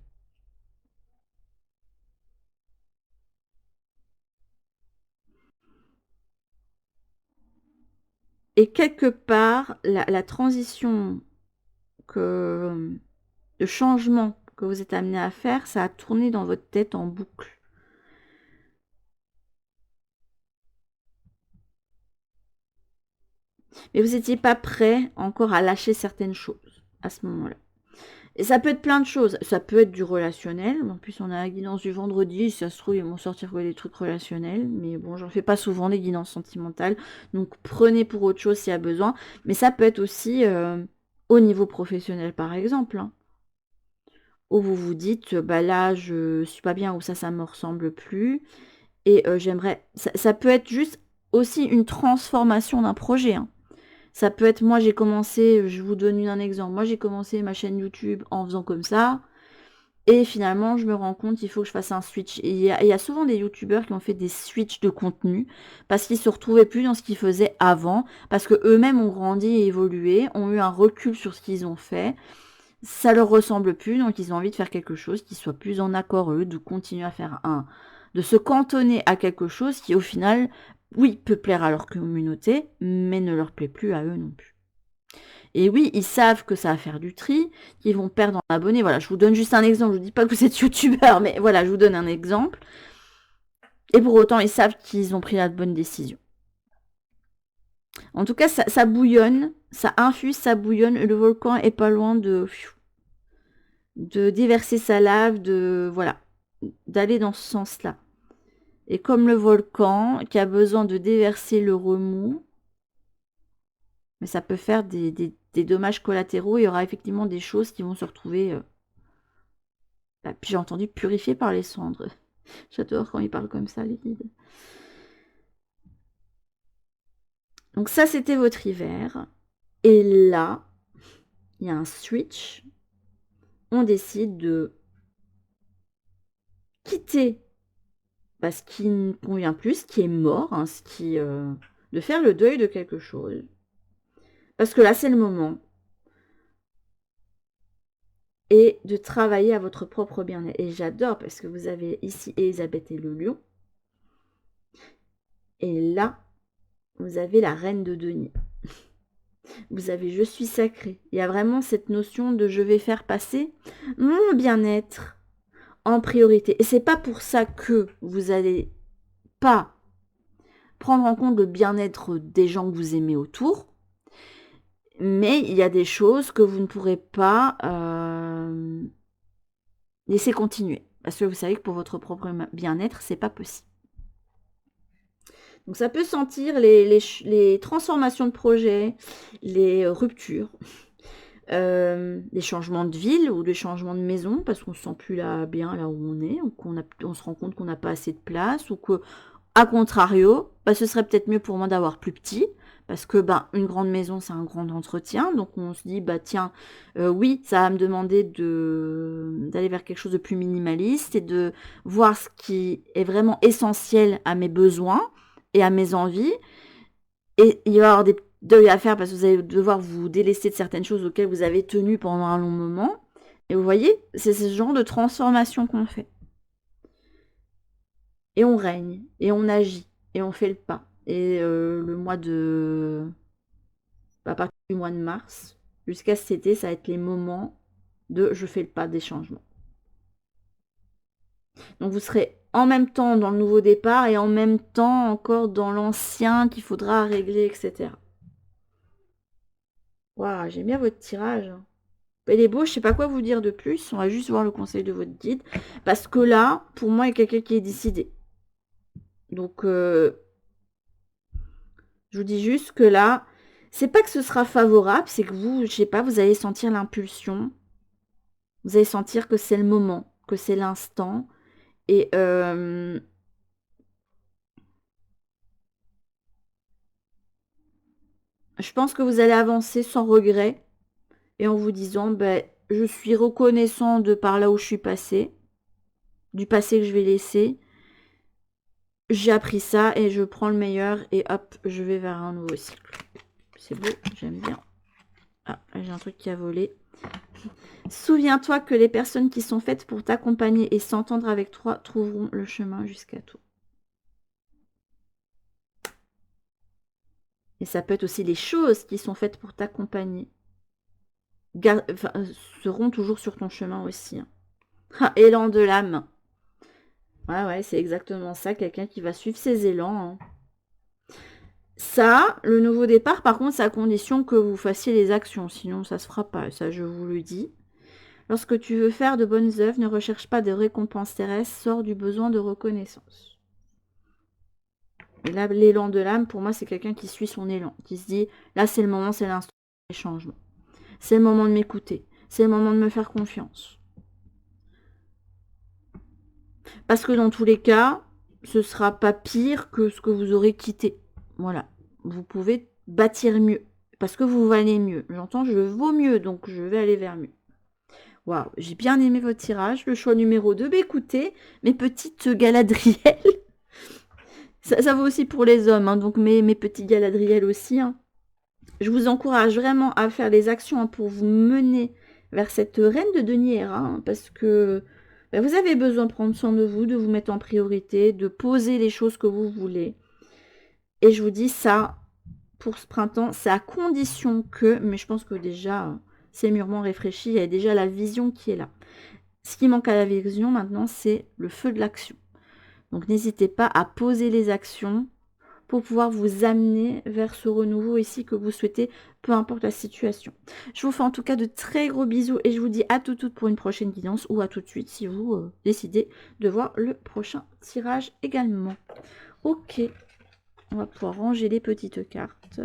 Et quelque part, la transition, le changement que vous êtes amené à faire, ça a tourné dans votre tête en boucle. Mais vous n'étiez pas prêt encore à lâcher certaines choses à ce moment-là. Et ça peut être plein de choses. Ça peut être du relationnel. En plus, on a la guidance du vendredi. Si ça se trouve, ils vont sortir des trucs relationnels. Mais bon, j'en fais pas souvent des guidances sentimentales. Donc, prenez pour autre chose s'il y a besoin. Mais ça peut être aussi au niveau professionnel, par exemple. Hein, où vous vous dites, bah là, je suis pas bien, ou ça me ressemble plus. Et j'aimerais... Ça peut être juste aussi une transformation d'un projet. Hein. Ça peut être, moi j'ai commencé, je vous donne un exemple, moi j'ai commencé ma chaîne YouTube en faisant comme ça, et finalement je me rends compte il faut que je fasse un switch. Et il y a souvent des youtubeurs qui ont fait des switches de contenu, parce qu'ils se retrouvaient plus dans ce qu'ils faisaient avant, parce que eux-mêmes ont grandi et évolué, ont eu un recul sur ce qu'ils ont fait, ça leur ressemble plus, donc ils ont envie de faire quelque chose qui soit plus en accord eux, de continuer à faire de se cantonner à quelque chose qui au final, oui, peut plaire à leur communauté, mais ne leur plaît plus à eux non plus. Et oui, ils savent que ça va faire du tri, qu'ils vont perdre en abonnés. Voilà, je vous donne juste un exemple. Je vous dis pas que vous êtes youtubeur, mais voilà, je vous donne un exemple. Et pour autant, ils savent qu'ils ont pris la bonne décision. En tout cas, ça bouillonne, ça infuse, ça bouillonne. Le volcan est pas loin de déverser sa lave, voilà, d'aller dans ce sens-là. Et comme le volcan qui a besoin de déverser le remous, mais ça peut faire des dommages collatéraux. Il y aura effectivement des choses qui vont se retrouver, puis j'ai entendu, purifiées par les cendres. J'adore quand ils parlent comme ça, les guides. Donc ça, c'était votre hiver. Et là, il y a un switch. On décide de quitter ce qui ne convient plus, ce qui est mort, hein, de faire le deuil de quelque chose. Parce que là, c'est le moment. Et de travailler à votre propre bien-être. Et j'adore parce que vous avez ici Elisabeth et le lion. Et là, vous avez la reine de denier. Vous avez je suis sacré. Il y a vraiment cette notion de je vais faire passer mon bien-être en priorité. Et c'est pas pour ça que vous n'allez pas prendre en compte le bien-être des gens que vous aimez autour. Mais il y a des choses que vous ne pourrez pas laisser continuer. Parce que vous savez que pour votre propre bien-être, c'est pas possible. Donc ça peut sentir les transformations de projet, les ruptures, les changements de ville ou les changements de maison parce qu'on se sent plus bien là où on est, ou on se rend compte qu'on n'a pas assez de place, ou que, à contrario, ce serait peut-être mieux pour moi d'avoir plus petit, parce que une grande maison c'est un grand entretien, donc on se dit tiens, oui, ça va me demander d'aller vers quelque chose de plus minimaliste et de voir ce qui est vraiment essentiel à mes besoins et à mes envies, et il va y avoir des deuils à faire parce que vous allez devoir vous délester de certaines choses auxquelles vous avez tenu pendant un long moment. Et vous voyez, c'est ce genre de transformation qu'on fait. Et on règne, et on agit, et on fait le pas. Et le mois à partir du mois de mars, jusqu'à cet été, ça va être les moments de je fais le pas des changements. Donc vous serez en même temps dans le nouveau départ et en même temps encore dans l'ancien qu'il faudra régler, etc. Waouh, j'aime bien votre tirage. Il est beau, je sais pas quoi vous dire de plus. On va juste voir le conseil de votre guide. Parce que là, pour moi, il y a quelqu'un qui est décidé. Donc, je vous dis juste que là, c'est pas que ce sera favorable, c'est que vous, je sais pas, vous allez sentir l'impulsion. Vous allez sentir que c'est le moment, que c'est l'instant. Et je pense que vous allez avancer sans regret et en vous disant, ben, je suis reconnaissant de par là où je suis passé, du passé que je vais laisser. J'ai appris ça et je prends le meilleur et hop, je vais vers un nouveau cycle. C'est beau, j'aime bien. Ah, j'ai un truc qui a volé. Souviens-toi que les personnes qui sont faites pour t'accompagner et s'entendre avec toi trouveront le chemin jusqu'à toi. Et ça peut être aussi les choses qui sont faites pour t'accompagner. Enfin, seront toujours sur ton chemin aussi. Hein. Ah, élan de l'âme. Ouais, ouais, c'est exactement ça. Quelqu'un qui va suivre ses élans. Hein. Ça, le nouveau départ, par contre, c'est à condition que vous fassiez les actions. Sinon, ça se fera pas. Ça, je vous le dis. Lorsque tu veux faire de bonnes œuvres, ne recherche pas de récompenses terrestres. Sors du besoin de reconnaissance. Et là, l'élan de l'âme, pour moi, c'est quelqu'un qui suit son élan. Qui se dit, là, c'est le moment, c'est l'instant des changements. C'est le moment de m'écouter. C'est le moment de me faire confiance. Parce que dans tous les cas, ce ne sera pas pire que ce que vous aurez quitté. Voilà. Vous pouvez bâtir mieux. Parce que vous valez mieux. J'entends, je vaux mieux, donc je vais aller vers mieux. Waouh, j'ai bien aimé votre tirage. Le choix numéro 2. Bah, écoutez, mes petites galadrielles. Ça vaut aussi pour les hommes, hein, donc mes petits galadriels aussi. Hein. Je vous encourage vraiment à faire les actions pour vous mener vers cette reine de denier, hein, parce que ben, vous avez besoin de prendre soin de vous, de vous mettre en priorité, de poser les choses que vous voulez. Et je vous dis ça, pour ce printemps, c'est à condition que, mais je pense que déjà, c'est mûrement réfléchi, il y a déjà la vision qui est là. Ce qui manque à la vision maintenant, c'est le feu de l'action. Donc n'hésitez pas à poser les actions pour pouvoir vous amener vers ce renouveau ici que vous souhaitez, peu importe la situation. Je vous fais en tout cas de très gros bisous et je vous dis à tout pour une prochaine guidance ou à tout de suite si vous décidez de voir le prochain tirage également. Ok, on va pouvoir ranger les petites cartes.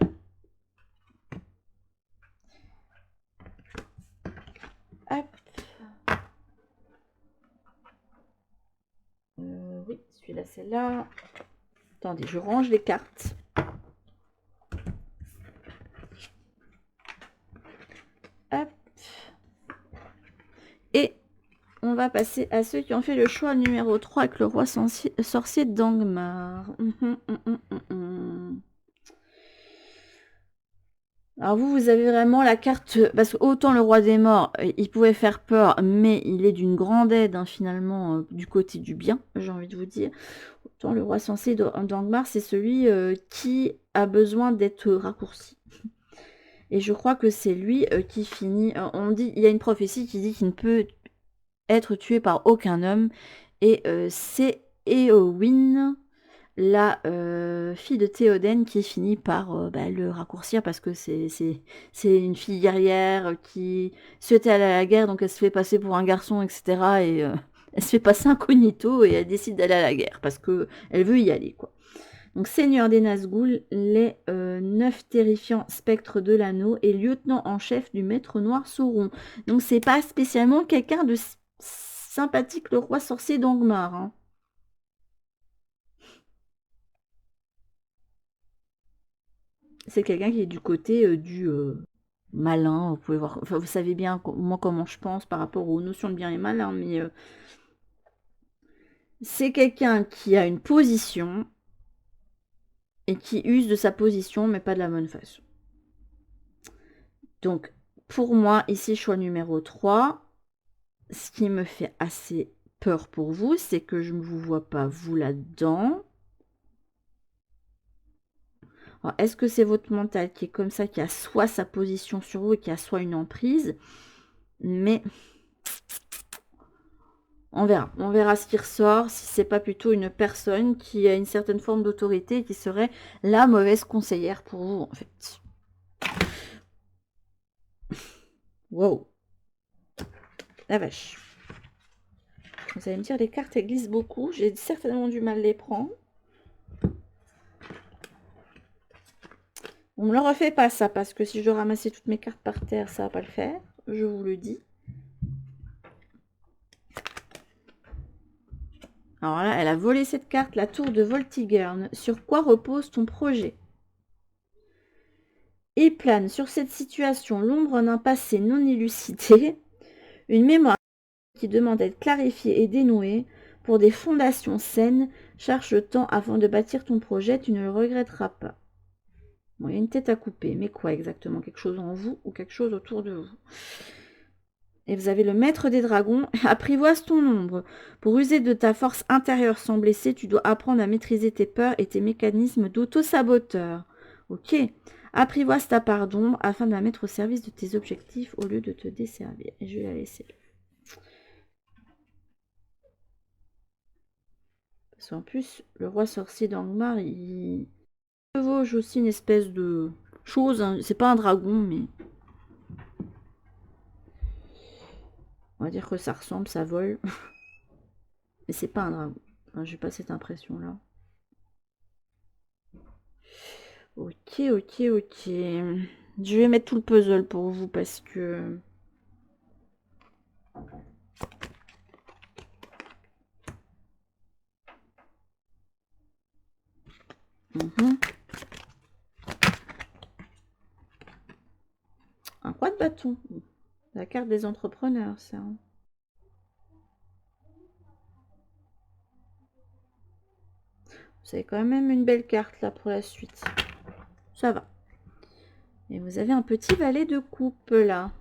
Hop. Oui, celui-là, c'est là. Attendez, je range les cartes. Hop. Et on va passer à ceux qui ont fait le choix numéro 3 avec le roi sorcier d'Angmar. Alors vous avez vraiment la carte, parce que autant le roi des morts, il pouvait faire peur, mais il est d'une grande aide hein, finalement du côté du bien, j'ai envie de vous dire. Autant le roi sorcier d'Angmar, c'est celui qui a besoin d'être raccourci. Et je crois que c'est lui qui finit, on dit, il y a une prophétie qui dit qu'il ne peut être tué par aucun homme, et c'est Éowyn, la fille de Théoden qui finit par le raccourcir parce que c'est une fille guerrière qui souhaitait aller à la guerre, donc elle se fait passer pour un garçon, etc. Et elle se fait passer incognito et elle décide d'aller à la guerre parce que elle veut y aller, quoi. Donc Seigneur des Nazgûl, les 9 terrifiants spectres de l'anneau et lieutenant en chef du maître noir Sauron. Donc c'est pas spécialement quelqu'un de sympathique, le roi sorcier d'Angmar, hein. C'est quelqu'un qui est du côté du malin, vous pouvez voir, enfin, vous savez bien moi comment je pense par rapport aux notions de bien et mal, hein, mais c'est quelqu'un qui a une position et qui use de sa position, mais pas de la bonne façon. Donc, pour moi, ici, choix numéro 3, ce qui me fait assez peur pour vous, c'est que je ne vous vois pas, vous, là-dedans. Est-ce que c'est votre mental qui est comme ça, qui a soit sa position sur vous et qui a soit une emprise? Mais on verra ce qui ressort, si c'est pas plutôt une personne qui a une certaine forme d'autorité et qui serait la mauvaise conseillère pour vous, en fait. Wow. La vache. Vous allez me dire, les cartes, elles glissent beaucoup. J'ai certainement du mal à les prendre. On ne me le refait pas ça, parce que si je dois ramasser toutes mes cartes par terre, ça va pas le faire. Je vous le dis. Alors là, elle a volé cette carte, la tour de Voltigern. Sur quoi repose ton projet? Et plane sur cette situation l'ombre d'un passé non élucidé, une mémoire qui demande à être clarifiée et dénouée. Pour des fondations saines, cherche le temps avant de bâtir ton projet, tu ne le regretteras pas. Bon, il y a une tête à couper, mais quoi exactement? Quelque chose en vous ou quelque chose autour de vous? Et vous avez le maître des dragons. Apprivoise ton ombre. Pour user de ta force intérieure sans blesser, tu dois apprendre à maîtriser tes peurs et tes mécanismes d'auto-saboteur. Ok. Apprivoise ta part d'ombre afin de la mettre au service de tes objectifs au lieu de te desservir. Et je vais la laisser là. Parce qu'en plus, le roi sorcier d'Angmar, il chevauche aussi une espèce de chose. Hein. C'est pas un dragon, mais on va dire que ça ressemble, ça vole. Mais c'est pas un dragon. Enfin, j'ai pas cette impression-là. Ok, ok, ok. Je vais mettre tout le puzzle pour vous parce que... Un roi de bâton. La carte des entrepreneurs, ça. Vous avez quand même une belle carte là pour la suite. Ça va. Et vous avez un petit valet de coupe là.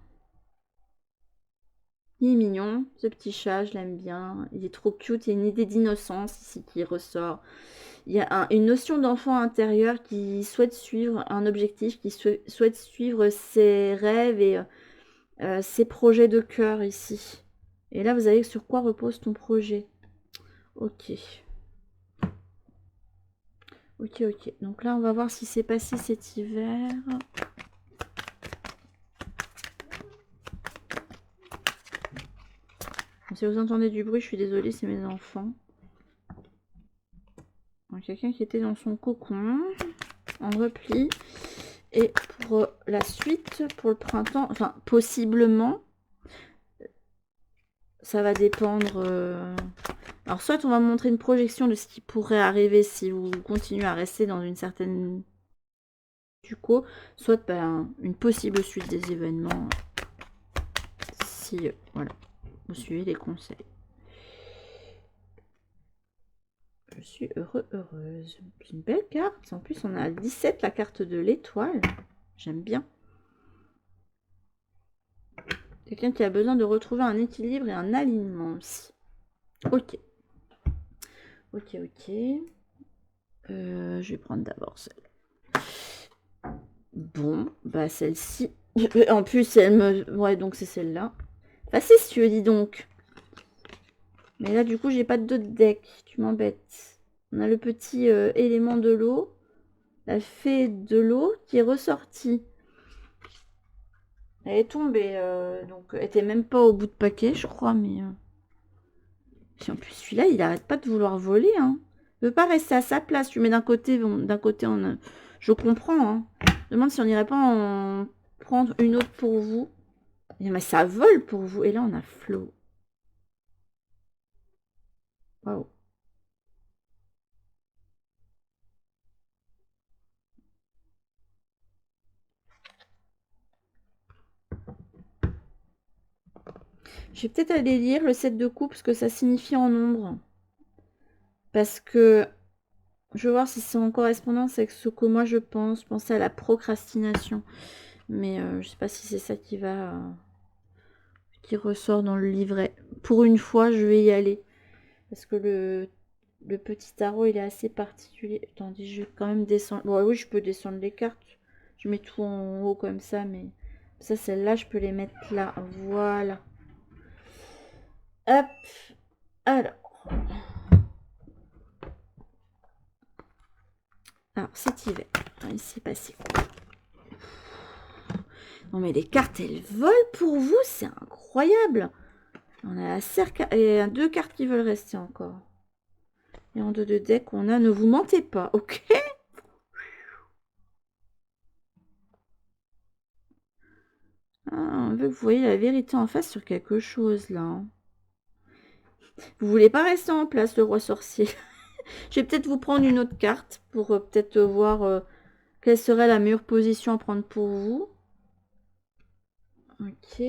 Il est mignon, ce petit chat, je l'aime bien. Il est trop cute, il y a une idée d'innocence ici qui ressort. Il y a une notion d'enfant intérieur qui souhaite suivre un objectif, qui souhaite suivre ses rêves et ses projets de cœur ici. Et là, vous avez sur quoi repose ton projet. Ok. Ok, ok. Donc là, on va voir ce qui s'est passé cet hiver. Si vous entendez du bruit, je suis désolée, c'est mes enfants. Quelqu'un qui était dans son cocon, en repli. Et pour la suite, pour le printemps, enfin, possiblement, ça va dépendre... Alors, soit on va me montrer une projection de ce qui pourrait arriver si vous continuez à rester dans une certaine... duco, soit une possible suite des événements, si, voilà, vous suivez les conseils. Je suis heureuse. C'est une belle carte. En plus, on a 17, la carte de l'étoile. J'aime bien. Quelqu'un qui a besoin de retrouver un équilibre et un alignement aussi. Ok. Ok, ok. Je vais prendre d'abord celle. Bon, bah celle-ci. En plus, elle me... Ouais, donc c'est celle-là. Facétieux, dis donc. Mais là, du coup, j'ai pas de deck. Tu m'embêtes. On a le petit élément de l'eau. La fée de l'eau qui est ressortie. Elle est tombée. Donc, elle était même pas au bout de paquet, je crois. Mais en plus, celui-là, il arrête pas de vouloir voler. Hein. Il veut pas rester à sa place. Tu mets d'un côté, je comprends. Hein. Je demande si on n'irait pas en prendre une autre pour vous. Mais ça vole pour vous. Et là, on a Flo. Waouh. Je vais peut-être aller lire le 7 de coupe, ce que ça signifie en nombre. Parce que je veux voir si c'est en correspondance avec ce que moi je pense. Penser à la procrastination. Mais je sais pas si c'est ça qui ressort dans le livret. Pour une fois, je vais y aller. Parce que le petit tarot, il est assez particulier. Attendez, je vais quand même descendre. Bon, oui, je peux descendre les cartes. Je mets tout en haut comme ça, mais ça, celle-là, je peux les mettre là. Voilà. Hop. Alors, cet hiver, il s'est passé quoi? Non, mais les cartes, elles volent pour vous. C'est incroyable. On a la cercle et 2 cartes qui veulent rester encore. Et en 2 de deck, on a ne vous mentez pas, ok? Ah, on veut que vous voyez la vérité en face sur quelque chose, là. Hein. Vous voulez pas rester en place, le roi sorcier. Je vais peut-être vous prendre une autre carte pour peut-être voir quelle serait la meilleure position à prendre pour vous. Ok.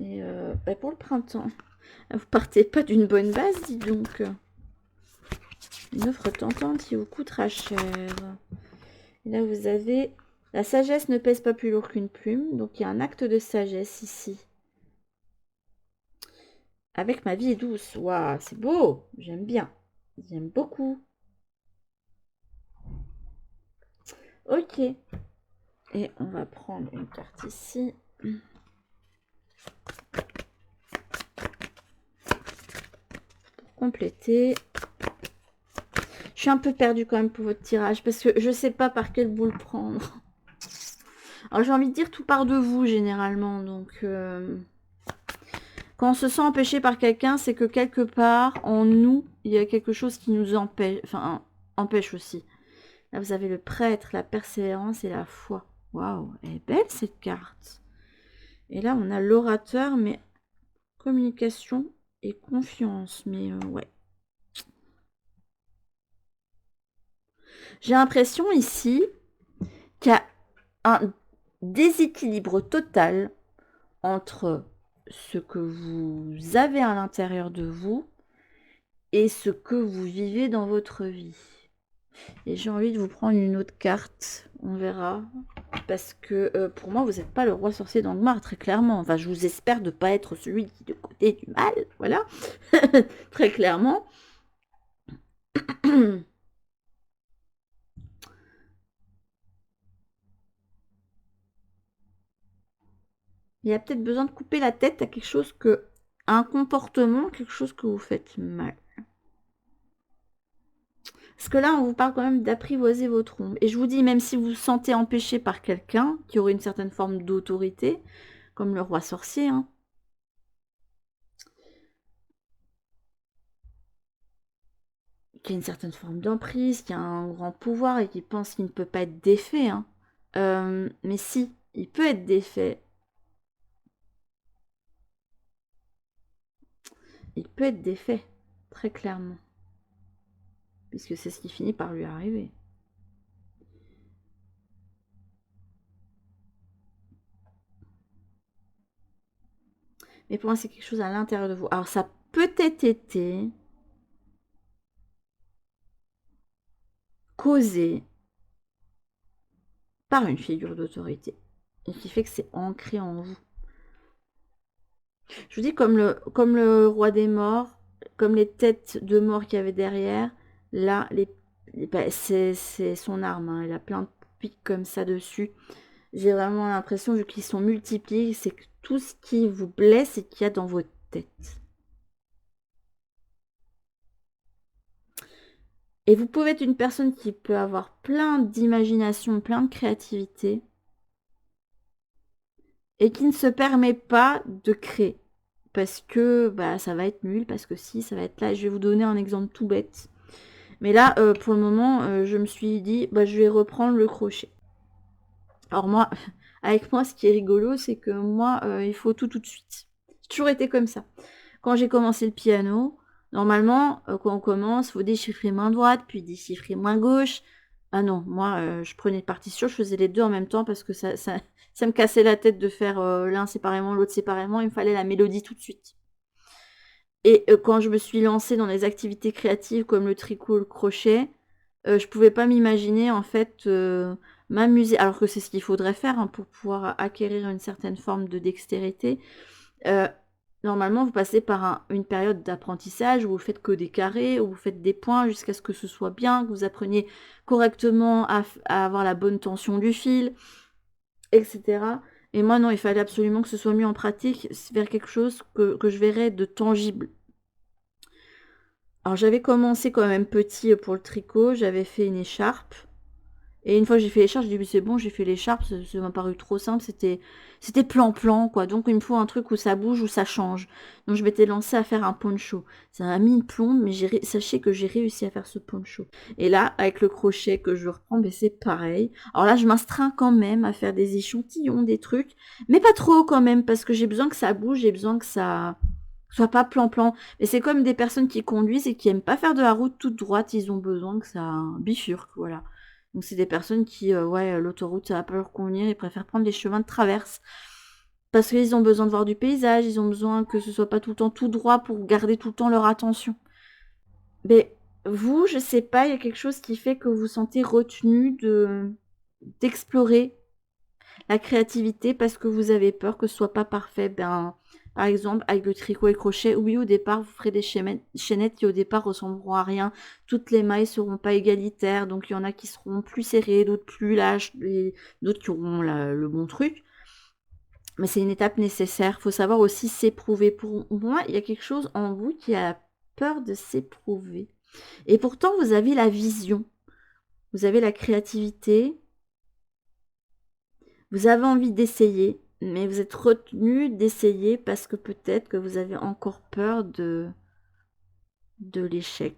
Et bah pour le printemps. Vous partez pas d'une bonne base, dis donc. Une offre tentante qui vous coûtera cher. Et là, vous avez... La sagesse ne pèse pas plus lourd qu'une plume. Donc, il y a un acte de sagesse ici. Avec ma vie est douce. Waouh, c'est beau. J'aime bien. J'aime beaucoup. Ok. Et on va prendre une carte ici. Pour compléter. Je suis un peu perdue quand même pour votre tirage. Parce que je ne sais pas par quelle boule prendre. Alors j'ai envie de dire tout part de vous généralement. Donc... Quand on se sent empêché par quelqu'un, c'est que quelque part, en nous, il y a quelque chose qui nous empêche, enfin, empêche aussi. Là, vous avez le prêtre, la persévérance et la foi. Waouh, elle est belle cette carte. Et là, on a l'orateur, mais communication et confiance. Mais ouais. J'ai l'impression ici qu'il y a un déséquilibre total entre ce que vous avez à l'intérieur de vous et ce que vous vivez dans votre vie. Et j'ai envie de vous prendre une autre carte, on verra. Parce que pour moi, vous n'êtes pas le roi sorcier d'Angmar, très clairement. Enfin, je vous espère de ne pas être celui qui est de côté du mal, voilà. Très clairement. Il y a peut-être besoin de couper la tête à quelque chose que... à un comportement, quelque chose que vous faites mal. Parce que là, on vous parle quand même d'apprivoiser votre ombre. Et je vous dis, même si vous vous sentez empêché par quelqu'un qui aurait une certaine forme d'autorité, comme le roi sorcier, hein, qui a une certaine forme d'emprise, qui a un grand pouvoir et qui pense qu'il ne peut pas être défait. Hein. Mais si, il peut être défait. Il peut être défait, très clairement. Puisque c'est ce qui finit par lui arriver. Mais pour moi, c'est quelque chose à l'intérieur de vous. Alors, ça a peut-être été causé par une figure d'autorité. Et qui fait que c'est ancré en vous. Je vous dis, comme le roi des morts, comme les têtes de mort qu'il y avait derrière, là, c'est son arme. Hein. Elle a plein de pics comme ça dessus. J'ai vraiment l'impression, vu qu'ils sont multipliés, c'est que tout ce qui vous blesse, c'est qu'il y a dans votre tête. Et vous pouvez être une personne qui peut avoir plein d'imagination, plein de créativité, et qui ne se permet pas de créer. Parce que bah, ça va être nul, parce que si, ça va être là. Je vais vous donner un exemple tout bête. Mais là, pour le moment, je me suis dit, bah, je vais reprendre le crochet. Alors moi, avec moi, ce qui est rigolo, c'est que moi, il faut tout de suite. J'ai toujours été comme ça. Quand j'ai commencé le piano, normalement, quand on commence, il faut déchiffrer main droite, puis déchiffrer main gauche. Ah non, moi, je prenais de partition, je faisais les deux en même temps parce que ça me cassait la tête de faire l'un séparément, l'autre séparément. Il me fallait la mélodie tout de suite. Et quand je me suis lancée dans des activités créatives comme le tricot, le crochet, je pouvais pas m'imaginer en fait m'amuser, alors que c'est ce qu'il faudrait faire hein, pour pouvoir acquérir une certaine forme de dextérité. Euh, Normalement, vous passez par une période d'apprentissage où vous faites que des carrés, où vous faites des points jusqu'à ce que ce soit bien, que vous appreniez correctement à avoir la bonne tension du fil, etc. Et moi, non, il fallait absolument que ce soit mis en pratique vers quelque chose que je verrais de tangible. Alors, j'avais commencé quand même petit pour le tricot, j'avais fait une écharpe. Et une fois que j'ai fait l'écharpe, je dis, mais c'est bon, j'ai fait l'écharpe, ça m'a paru trop simple, c'était plan-plan, quoi. Donc, il me faut un truc où ça bouge, où ça change. Donc, je m'étais lancée à faire un poncho. Ça m'a mis une plombe, mais sachez que j'ai réussi à faire ce poncho. Et là, avec le crochet que je reprends, ben, c'est pareil. Alors là, je m'astreins quand même à faire des échantillons, des trucs, mais pas trop quand même, parce que j'ai besoin que ça bouge, j'ai besoin que ça soit pas plan-plan. Mais c'est comme des personnes qui conduisent et qui aiment pas faire de la route toute droite, ils ont besoin que ça bifurque, voilà. Donc c'est des personnes qui, ouais, l'autoroute, ça va pas leur convenir, ils préfèrent prendre les chemins de traverse. Parce qu'ils ont besoin de voir du paysage, ils ont besoin que ce soit pas tout le temps tout droit pour garder tout le temps leur attention. Mais vous, je sais pas, il y a quelque chose qui fait que vous vous sentez retenu d'explorer la créativité parce que vous avez peur que ce soit pas parfait. Ben, par exemple, avec le tricot et le crochet, oui, au départ, vous ferez des chaînettes qui au départ ressembleront à rien. Toutes les mailles seront pas égalitaires, donc il y en a qui seront plus serrées, d'autres plus lâches, et d'autres qui auront le bon truc. Mais c'est une étape nécessaire. Il faut savoir aussi s'éprouver. Pour moi, il y a quelque chose en vous qui a peur de s'éprouver. Et pourtant, vous avez la vision. Vous avez la créativité. Vous avez envie d'essayer, mais vous êtes retenu d'essayer parce que peut-être que vous avez encore peur de l'échec.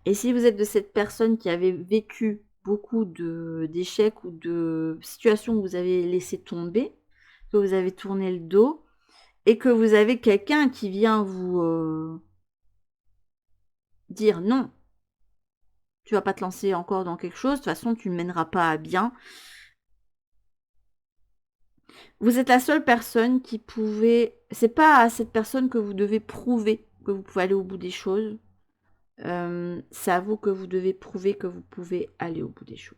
Et si vous êtes de cette personne qui avait vécu beaucoup d'échecs ou de situations où vous avez laissé tomber, que vous avez tourné le dos, et que vous avez quelqu'un qui vient vous dire non, tu vas pas te lancer encore dans quelque chose, de toute façon tu ne mèneras pas à bien. Vous êtes la seule personne qui pouvait... C'est pas à cette personne que vous devez prouver que vous pouvez aller au bout des choses. C'est à vous que vous devez prouver que vous pouvez aller au bout des choses.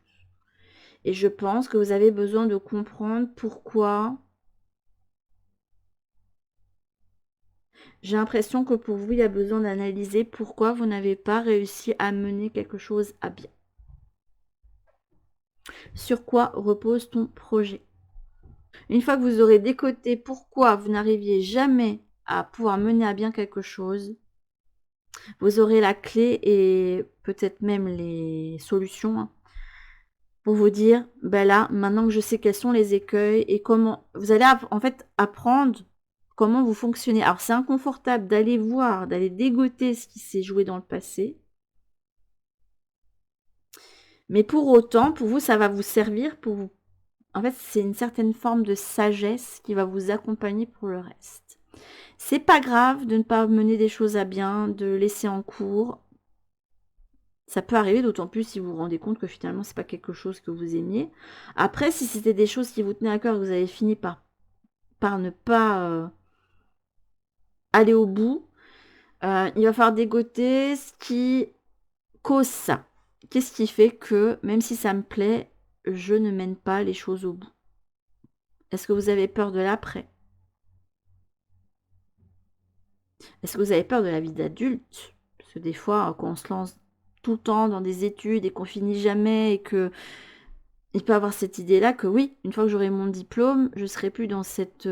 Et je pense que vous avez besoin de comprendre pourquoi. J'ai l'impression que pour vous, il y a besoin d'analyser pourquoi vous n'avez pas réussi à mener quelque chose à bien. Sur quoi repose ton projet? Une fois que vous aurez décoté pourquoi vous n'arriviez jamais à pouvoir mener à bien quelque chose, vous aurez la clé et peut-être même les solutions, hein, pour vous dire, ben là, maintenant que je sais quels sont les écueils et comment, vous allez en fait apprendre comment vous fonctionnez. Alors c'est inconfortable d'aller voir, d'aller dégoter ce qui s'est joué dans le passé, mais pour autant, pour vous, ça va vous servir pour vous. En fait, c'est une certaine forme de sagesse qui va vous accompagner pour le reste. C'est pas grave de ne pas mener des choses à bien, de laisser en cours. Ça peut arriver, d'autant plus si vous vous rendez compte que finalement, c'est pas quelque chose que vous aimiez. Après, si c'était des choses qui vous tenaient à cœur, que vous avez fini par ne pas aller au bout, il va falloir dégoter ce qui cause ça. Qu'est-ce qui fait que, même si ça me plaît, je ne mène pas les choses au bout? Est-ce que vous avez peur de l'après? Est-ce que vous avez peur de la vie d'adulte? Parce que des fois, quand on se lance tout le temps dans des études et qu'on finit jamais et que il peut avoir cette idée-là que oui, une fois que j'aurai mon diplôme, je serai plus dans cette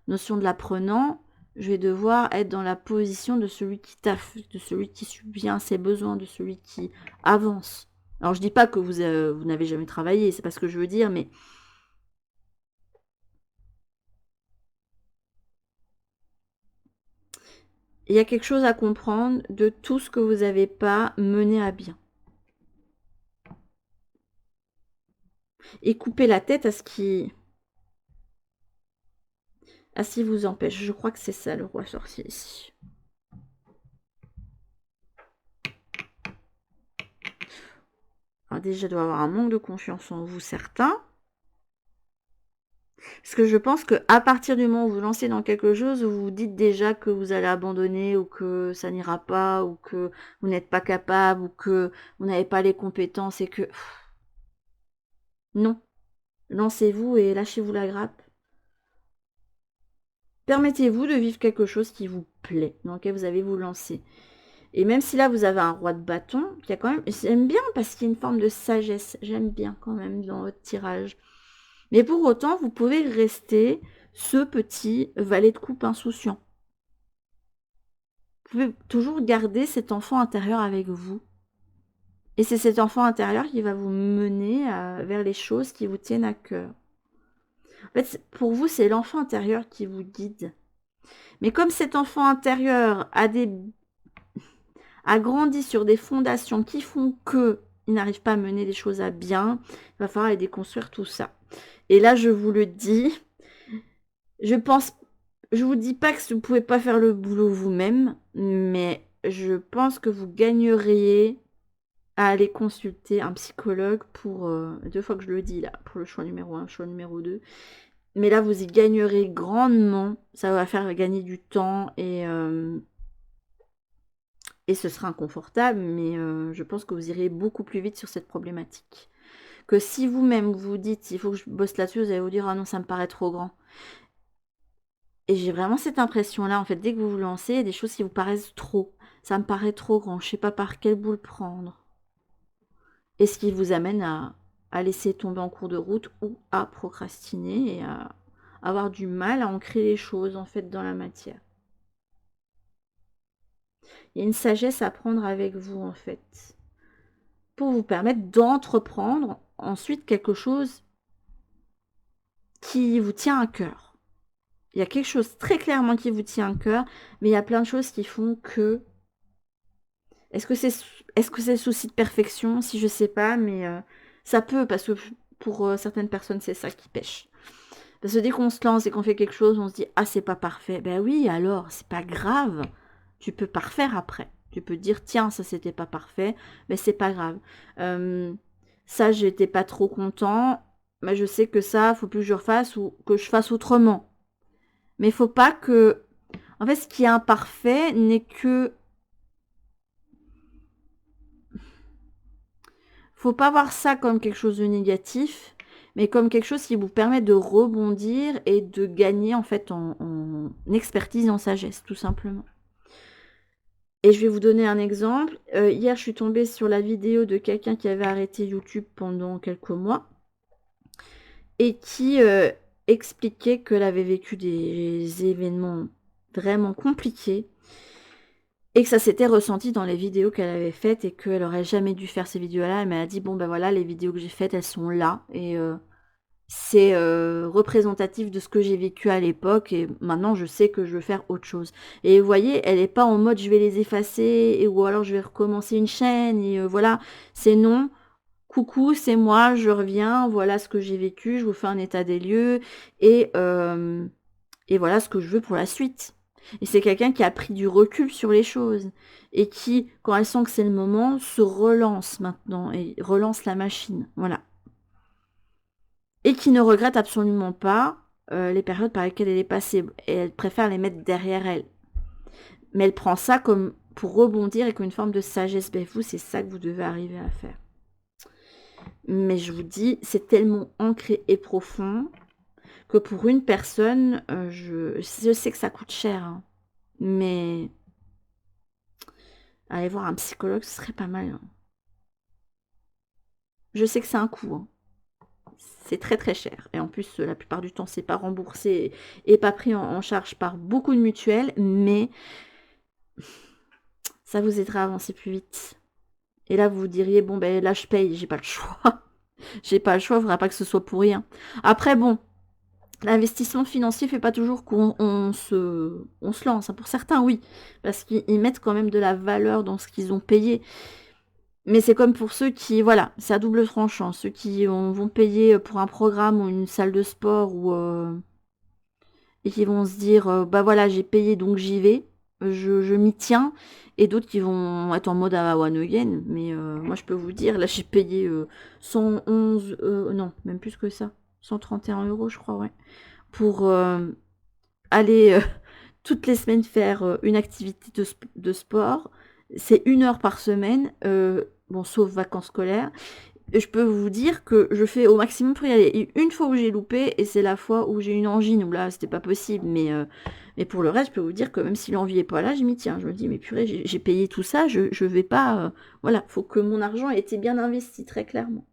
notion de l'apprenant, je vais devoir être dans la position de celui qui taffe, de celui qui subvient à ses besoins, de celui qui avance. Alors je dis pas que vous n'avez jamais travaillé, c'est pas ce que je veux dire, mais il y a quelque chose à comprendre de tout ce que vous n'avez pas mené à bien. Et couper la tête à ce qui vous empêche. Je crois que c'est ça le roi sorcier ici. Alors déjà, il doit y avoir un manque de confiance en vous, certains. Parce que je pense qu'à partir du moment où vous lancez dans quelque chose, vous vous dites déjà que vous allez abandonner ou que ça n'ira pas ou que vous n'êtes pas capable ou que vous n'avez pas les compétences et que... Non. Lancez-vous et lâchez-vous la grappe. Permettez-vous de vivre quelque chose qui vous plaît, dans lequel vous allez vous lancer. Et même si là, vous avez un roi de bâton, qui a quand même... J'aime bien parce qu'il y a une forme de sagesse. J'aime bien quand même dans votre tirage. Mais pour autant, vous pouvez rester ce petit valet de coupe insouciant. Vous pouvez toujours garder cet enfant intérieur avec vous. Et c'est cet enfant intérieur qui va vous mener vers les choses qui vous tiennent à cœur. En fait, pour vous, c'est l'enfant intérieur qui vous guide. Mais comme cet enfant intérieur a grandi sur des fondations qui font que il n'arrive pas à mener les choses à bien, il va falloir aller déconstruire tout ça. Et là, je vous le dis, je vous dis pas que vous ne pouvez pas faire le boulot vous-même, mais je pense que vous gagneriez à aller consulter un psychologue pour, 2 fois que je le dis là, pour le choix numéro 1, choix numéro 2. Mais là, vous y gagnerez grandement. Ça va faire gagner du temps et ce sera inconfortable, mais je pense que vous irez beaucoup plus vite sur cette problématique. Que si vous-même vous dites, il faut que je bosse là-dessus, vous allez vous dire, ah non, ça me paraît trop grand. Et j'ai vraiment cette impression-là, en fait, dès que vous vous lancez, il y a des choses qui vous paraissent trop. Ça me paraît trop grand, je sais pas par quel bout le prendre. Et ce qui vous amène à laisser tomber en cours de route ou à procrastiner et à avoir du mal à ancrer les choses, en fait, dans la matière. Il y a une sagesse à prendre avec vous, en fait, pour vous permettre d'entreprendre ensuite quelque chose qui vous tient à cœur. Il y a quelque chose très clairement qui vous tient à cœur, mais il y a plein de choses qui font que... Est-ce que c'est le souci de perfection? Si je sais pas, mais ça peut, parce que pour certaines personnes, c'est ça qui pêche. Parce que dès qu'on se lance et qu'on fait quelque chose, on se dit, ah, c'est pas parfait. Ben oui, alors, c'est pas grave. Tu peux pas refaire après. Tu peux dire, tiens, ça c'était pas parfait, mais c'est pas grave. Ça, j'étais pas trop content, mais je sais que ça, faut plus que je refasse ou que je fasse autrement. Mais faut pas que... En fait, ce qui est imparfait n'est que... Faut pas voir ça comme quelque chose de négatif, mais comme quelque chose qui vous permet de rebondir et de gagner en fait en expertise et en sagesse, tout simplement. Et je vais vous donner un exemple. Hier, je suis tombée sur la vidéo de quelqu'un qui avait arrêté YouTube pendant quelques mois et qui expliquait qu'elle avait vécu des événements vraiment compliqués et que ça s'était ressenti dans les vidéos qu'elle avait faites et qu'elle aurait jamais dû faire ces vidéos-là. Elle m'a dit, bon ben voilà, les vidéos que j'ai faites, elles sont là et c'est représentatif de ce que j'ai vécu à l'époque et maintenant je sais que je veux faire autre chose. Et vous voyez, elle n'est pas en mode je vais les effacer ou alors je vais recommencer une chaîne et voilà, c'est non. Coucou, c'est moi, je reviens, voilà ce que j'ai vécu, je vous fais un état des lieux et voilà ce que je veux pour la suite. Et c'est quelqu'un qui a pris du recul sur les choses et qui, quand elle sent que c'est le moment, se relance maintenant et relance la machine. Voilà. Et qui ne regrette absolument pas les périodes par lesquelles elle est passée. Et elle préfère les mettre derrière elle. Mais elle prend ça comme pour rebondir et comme une forme de sagesse. Ben vous, c'est ça que vous devez arriver à faire. Mais je vous dis, c'est tellement ancré et profond que pour une personne, je sais que ça coûte cher. Hein, mais aller voir un psychologue, ce serait pas mal. Hein. Je sais que c'est un coût. Hein. C'est très très cher. Et en plus, la plupart du temps, c'est pas remboursé et pas pris en charge par beaucoup de mutuelles, mais ça vous aidera à avancer plus vite. Et là, vous vous diriez, bon, ben là, je paye, j'ai pas le choix. J'ai pas le choix, il faudra pas que ce soit pour rien. Après, bon, l'investissement financier fait pas toujours qu'on se lance. Hein. Pour certains, oui, parce qu'ils mettent quand même de la valeur dans ce qu'ils ont payé. Mais c'est comme pour ceux qui, voilà, c'est à double tranchant. Ceux qui vont payer pour un programme ou une salle de sport et qui vont se dire, bah voilà, j'ai payé donc j'y vais, je m'y tiens. Et d'autres qui vont être en mode à one again. Mais moi, je peux vous dire, là, j'ai payé 111, non, même plus que ça, 131 €, je crois, ouais, pour aller toutes les semaines faire une activité de sport. C'est 1 heure par semaine, bon, sauf vacances scolaires. Et je peux vous dire que je fais au maximum pour y aller. Et une fois où j'ai loupé, et c'est la fois où j'ai une angine, où là, c'était pas possible. Mais pour le reste, je peux vous dire que même si l'envie est pas là, je m'y tiens. Je me dis, mais purée, j'ai payé tout ça, je vais pas... voilà, faut que mon argent ait été bien investi, très clairement.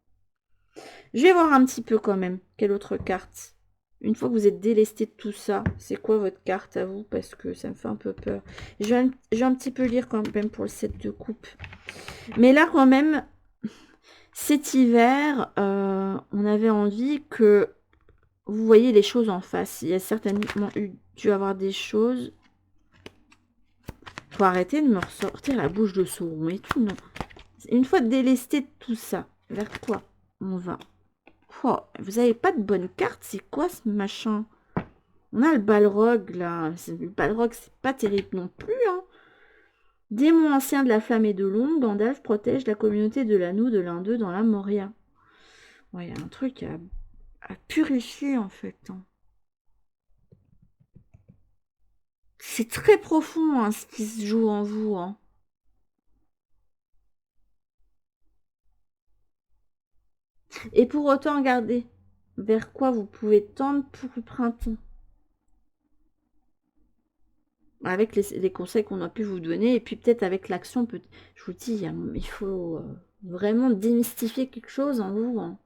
Je vais voir un petit peu quand même. Quelle autre carte? Une fois que vous êtes délesté de tout ça, c'est quoi votre carte à vous? Parce que ça me fait un peu peur. Je vais un petit peu lire quand même pour le 7 de coupe. Mais là, quand même, Cet hiver, on avait envie que vous voyez les choses en face. Il y a certainement dû avoir des choses. Faut arrêter de me ressortir la bouche de Sauron et tout, non. Une fois délesté de tout ça, vers quoi on va? Oh, vous avez pas de bonne carte? C'est quoi ce machin? On a le Balrog, là. Le Balrog, c'est pas terrible non plus, hein. Démon ancien de la flamme et de l'ombre, Gandalf protège la communauté de l'anneau de l'un d'eux dans la Moria. Ouais, il y a un truc à purifier, en fait, hein. C'est très profond, hein, ce qui se joue en vous, hein. Et pour autant, regardez vers quoi vous pouvez tendre pour le printemps. Avec les conseils qu'on a pu vous donner, et puis peut-être avec l'action, je vous dis, il faut vraiment démystifier quelque chose en vous, hein.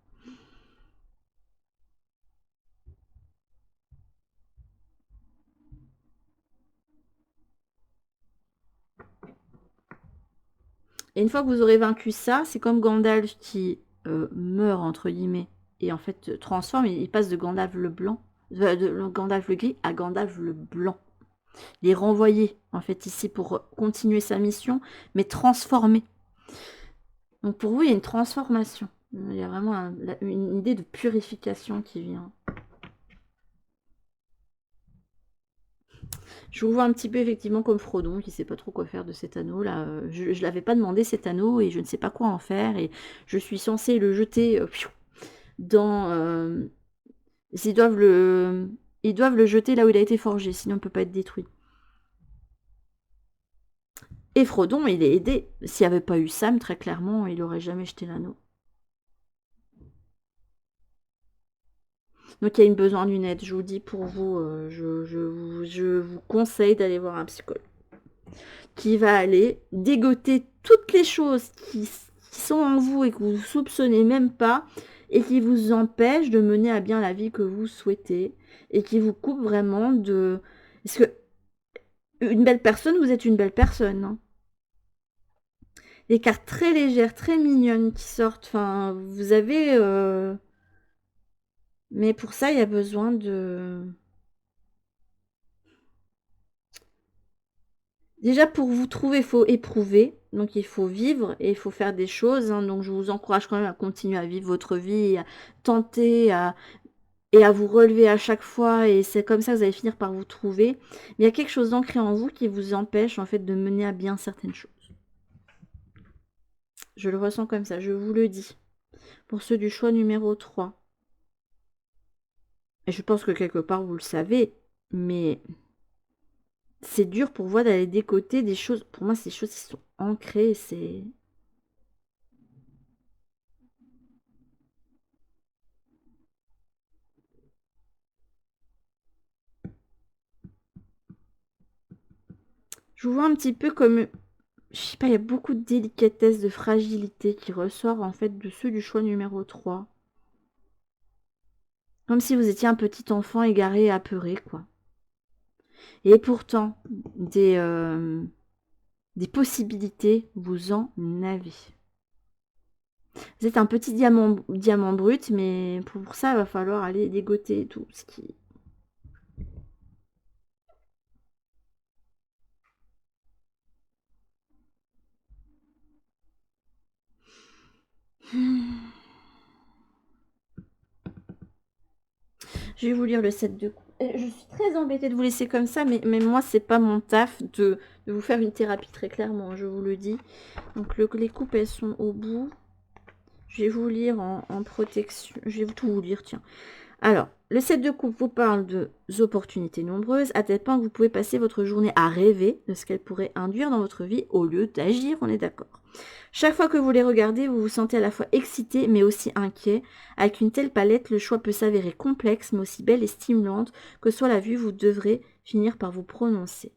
Et une fois que vous aurez vaincu ça, c'est comme Gandalf qui meurt, entre guillemets, et en fait transforme, il passe de Gandalf le blanc, de Gandalf le gris à Gandalf le blanc. Il est renvoyé, en fait, ici pour continuer sa mission, mais transformé. Donc pour vous, il y a une transformation. Il y a vraiment une idée de purification qui vient. Je vous vois un petit peu effectivement comme Frodon qui ne sait pas trop quoi faire de cet anneau là. Je ne l'avais pas demandé cet anneau et je ne sais pas quoi en faire et je suis censée le jeter dans... ils doivent le jeter là où il a été forgé, sinon il ne peut pas être détruit. Et Frodon, il est aidé. S'il n'y avait pas eu Sam, très clairement, il n'aurait jamais jeté l'anneau. Donc il y a une besoin d'une aide, je vous dis pour vous, je vous conseille d'aller voir un psychologue qui va aller dégoter toutes les choses qui sont en vous et que vous ne soupçonnez même pas et qui vous empêchent de mener à bien la vie que vous souhaitez et qui vous coupe vraiment de... Parce que une belle personne, vous êtes une belle personne, hein. Des cartes très légères, très mignonnes qui sortent, enfin, vous avez... Mais pour ça, il y a besoin de... Déjà, pour vous trouver, il faut éprouver. Donc, il faut vivre et il faut faire des choses, hein. Donc, je vous encourage quand même à continuer à vivre votre vie, à tenter et à vous relever à chaque fois. Et c'est comme ça que vous allez finir par vous trouver. Mais il y a quelque chose d'ancré en vous qui vous empêche, en fait, de mener à bien certaines choses. Je le ressens comme ça, je vous le dis. Pour ceux du choix numéro 3. Et je pense que quelque part, vous le savez. Mais... c'est dur pour moi d'aller décoter des choses. Pour moi, c'est des choses qui sont ancrées. C'est... je vous vois un petit peu comme... je sais pas, il y a beaucoup de délicatesse, de fragilité qui ressort en fait de ceux du choix numéro 3. Comme si vous étiez un petit enfant égaré et apeuré, quoi. Et pourtant, des possibilités, vous en avez. Vous êtes un petit diamant brut, mais pour ça, il va falloir aller dégoter tout ce qui... Je vais vous lire le 7 de coupe. Je suis très embêtée de vous laisser comme ça, mais moi, c'est pas mon taf de vous faire une thérapie, très clairement, je vous le dis. Donc, les coupes, elles sont au bout. Je vais vous lire en protection. Je vais tout vous lire, tiens. Alors, le 7 de coupe vous parle de opportunités nombreuses, à tel point que vous pouvez passer votre journée à rêver de ce qu'elle pourrait induire dans votre vie au lieu d'agir, on est d'accord. Chaque fois que vous les regardez, vous vous sentez à la fois excité mais aussi inquiet. Avec une telle palette, le choix peut s'avérer complexe mais aussi belle et stimulante que soit la vue, vous devrez finir par vous prononcer.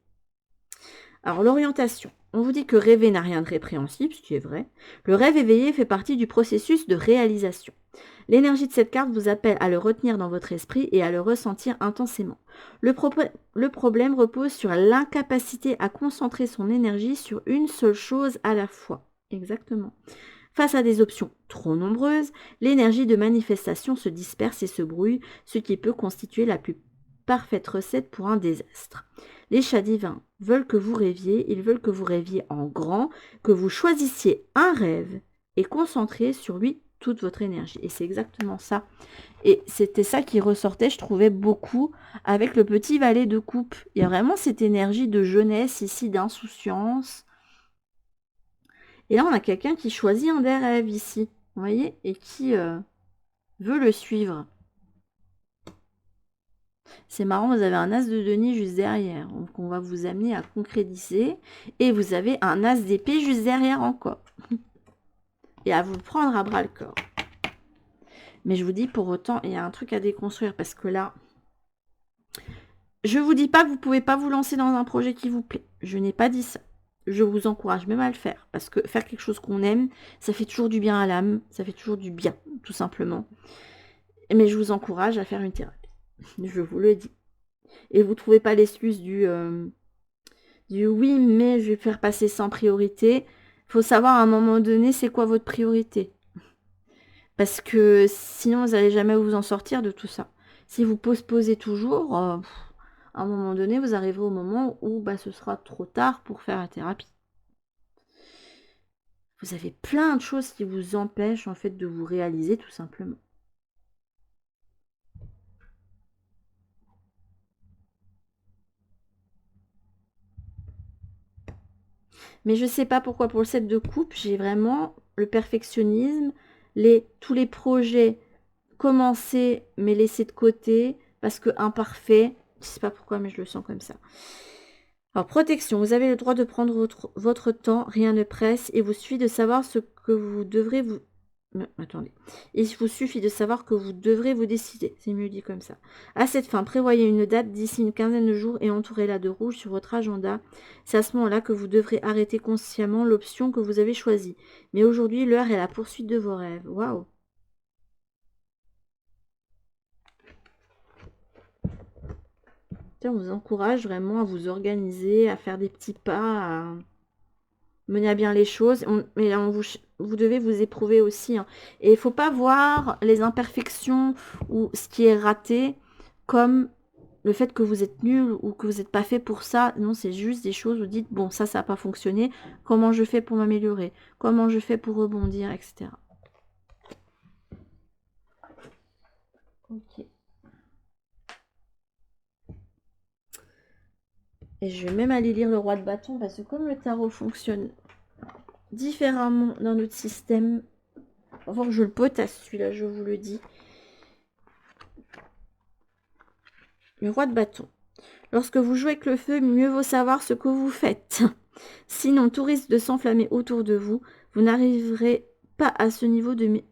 Alors l'orientation. On vous dit que rêver n'a rien de répréhensible, ce qui est vrai. Le rêve éveillé fait partie du processus de réalisation. L'énergie de cette carte vous appelle à le retenir dans votre esprit et à le ressentir intensément. Le problème repose sur l'incapacité à concentrer son énergie sur une seule chose à la fois. Exactement. Face à des options trop nombreuses, l'énergie de manifestation se disperse et se brouille, ce qui peut constituer la plus parfaite recette pour un désastre. Les chats divins veulent que vous rêviez, ils veulent que vous rêviez en grand, que vous choisissiez un rêve et concentriez sur lui toute votre énergie. Et c'est exactement ça. Et c'était ça qui ressortait, je trouvais, beaucoup avec le petit valet de coupe. Il y a vraiment cette énergie de jeunesse ici, d'insouciance. Et là, on a quelqu'un qui choisit un des rêves ici, vous voyez, et qui veut le suivre. C'est marrant, vous avez un as de denier juste derrière, donc on va vous amener à concrétiser. Et vous avez un as d'épée juste derrière encore. Et à vous prendre à bras le corps. Mais je vous dis, pour autant, il y a un truc à déconstruire, parce que là, je vous dis pas que vous pouvez pas vous lancer dans un projet qui vous plaît. Je n'ai pas dit ça. Je vous encourage même à le faire, parce que faire quelque chose qu'on aime, ça fait toujours du bien à l'âme, ça fait toujours du bien, tout simplement. Mais je vous encourage à faire une thérapie. Je vous le dis. Et vous ne trouvez pas l'excuse du oui, mais je vais faire passer sans priorité. Il faut savoir à un moment donné, c'est quoi votre priorité. Parce que sinon, vous n'allez jamais vous en sortir de tout ça. Si vous postposez toujours, à un moment donné, vous arriverez au moment où ce sera trop tard pour faire la thérapie. Vous avez plein de choses qui vous empêchent en fait de vous réaliser tout simplement. Mais je ne sais pas pourquoi pour le 7 de coupe, j'ai vraiment le perfectionnisme, tous les projets commencés mais laissés de côté parce que imparfait. Je ne sais pas pourquoi, mais je le sens comme ça. Alors, protection, vous avez le droit de prendre votre temps, rien ne presse, et vous suffit de savoir ce que vous devrez vous... Attendez. Il vous suffit de savoir que vous devrez vous décider. C'est mieux dit comme ça. À cette fin, prévoyez une date d'ici une quinzaine de jours et entourez-la de rouge sur votre agenda. C'est à ce moment-là que vous devrez arrêter consciemment l'option que vous avez choisie. Mais aujourd'hui, l'heure est la poursuite de vos rêves. Waouh! On vous encourage vraiment à vous organiser, à faire des petits pas, à mener à bien les choses. Mais vous devez vous éprouver aussi. Hein. Et il ne faut pas voir les imperfections ou ce qui est raté comme le fait que vous êtes nul ou que vous n'êtes pas fait pour ça. Non, c'est juste des choses où vous dites, bon, ça n'a pas fonctionné. Comment je fais pour m'améliorer? Comment je fais pour rebondir, etc. Ok. Et je vais même aller lire le roi de bâton parce que comme le tarot fonctionne différemment dans notre système, enfin je le potasse celui-là, je vous le dis. Le roi de bâton. Lorsque vous jouez avec le feu, mieux vaut savoir ce que vous faites. Sinon, tout risque de s'enflammer autour de vous. Vous n'arriverez pas à ce niveau de...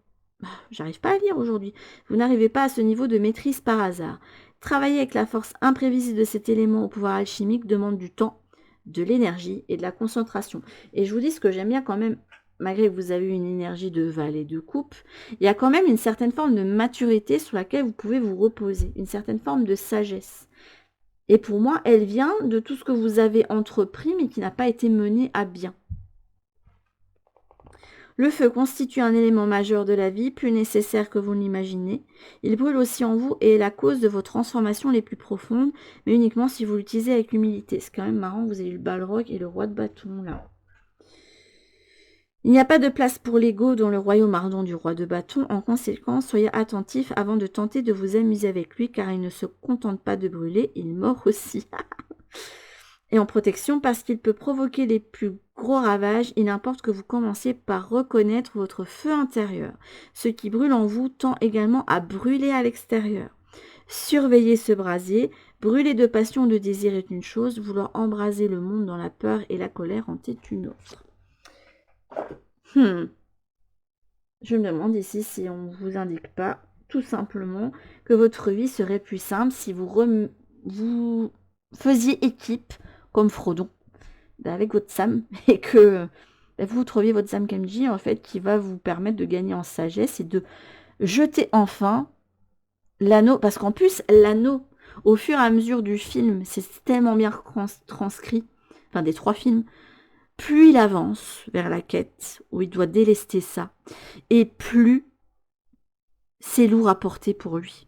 J'arrive pas à lire aujourd'hui. Vous n'arrivez pas à ce niveau de maîtrise par hasard. Travailler avec la force imprévisible de cet élément au pouvoir alchimique demande du temps, de l'énergie et de la concentration. Et je vous dis ce que j'aime bien quand même, malgré que vous avez une énergie de valet de coupe, il y a quand même une certaine forme de maturité sur laquelle vous pouvez vous reposer, une certaine forme de sagesse. Et pour moi, elle vient de tout ce que vous avez entrepris mais qui n'a pas été mené à bien. Le feu constitue un élément majeur de la vie, plus nécessaire que vous ne l'imaginez. Il brûle aussi en vous et est la cause de vos transformations les plus profondes, mais uniquement si vous l'utilisez avec humilité. C'est quand même marrant, vous avez eu le Balrog et le roi de bâton là. Il n'y a pas de place pour l'ego dans le royaume ardent du roi de bâton. En conséquence, soyez attentifs avant de tenter de vous amuser avec lui, car il ne se contente pas de brûler, il mord aussi. Et en protection, parce qu'il peut provoquer les plus gros ravages, il importe que vous commenciez par reconnaître votre feu intérieur. Ce qui brûle en vous tend également à brûler à l'extérieur. Surveillez ce brasier. Brûler de passion ou de désir est une chose, vouloir embraser le monde dans la peur et la colère en est une autre. Je me demande ici si on ne vous indique pas tout simplement que votre vie serait plus simple si vous faisiez équipe comme Frodon avec votre Sam et que vous trouviez votre Sam Kenji en fait qui va vous permettre de gagner en sagesse et de jeter enfin l'anneau, parce qu'en plus l'anneau au fur et à mesure du film c'est tellement bien transcrit, enfin des 3 films, plus il avance vers la quête où il doit délester ça, et plus c'est lourd à porter pour lui.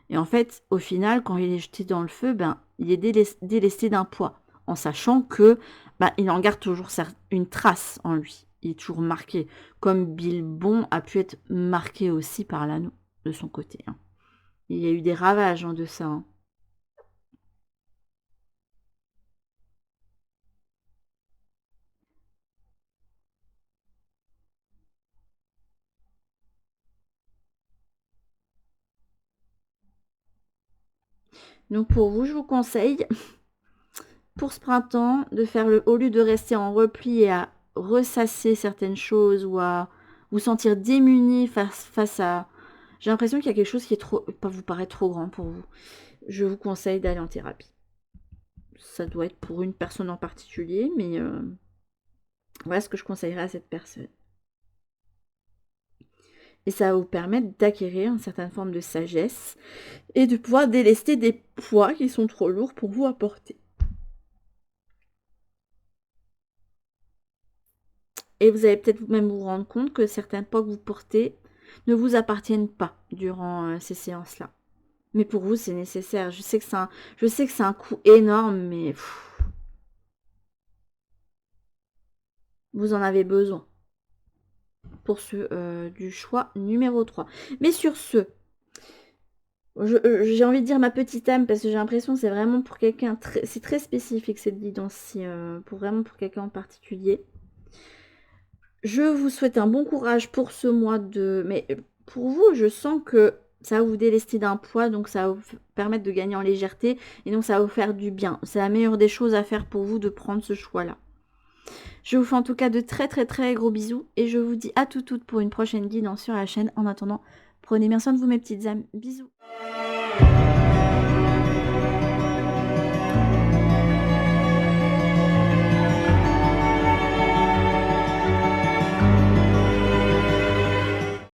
Et en fait, au final, quand il est jeté dans le feu, ben, il est délesté d'un poids, en sachant que ben, il en garde toujours une trace en lui. Il est toujours marqué, comme Bilbon a pu être marqué aussi par l'anneau de son côté. Hein. Il y a eu des ravages de ça. Hein. Donc pour vous, je vous conseille, pour ce printemps, de faire au lieu de rester en repli et à ressasser certaines choses ou à vous sentir démuni face à... J'ai l'impression qu'il y a quelque chose qui est trop, pas vous paraît trop grand pour vous. Je vous conseille d'aller en thérapie. Ça doit être pour une personne en particulier, mais voilà ce que je conseillerais à cette personne. Et ça va vous permettre d'acquérir une certaine forme de sagesse et de pouvoir délester des poids qui sont trop lourds pour vous à porter. Et vous allez peut-être même vous rendre compte que certains poids que vous portez ne vous appartiennent pas durant ces séances-là. Mais pour vous, c'est nécessaire. Je sais que c'est un coût énorme, mais vous en avez besoin pour ce du choix numéro 3. Mais sur ce, j'ai envie de dire ma petite âme parce que j'ai l'impression que c'est vraiment pour quelqu'un, c'est très spécifique cette guidance-ci, vraiment pour quelqu'un en particulier. Je vous souhaite un bon courage pour ce mois de... Mais pour vous, je sens que ça va vous délester d'un poids, donc ça va vous permettre de gagner en légèreté, et donc ça va vous faire du bien. C'est la meilleure des choses à faire pour vous de prendre ce choix-là. Je vous fais en tout cas de très très très gros bisous, et je vous dis à toutes pour une prochaine guidance sur la chaîne. En attendant, prenez bien soin de vous mes petites âmes. Bisous.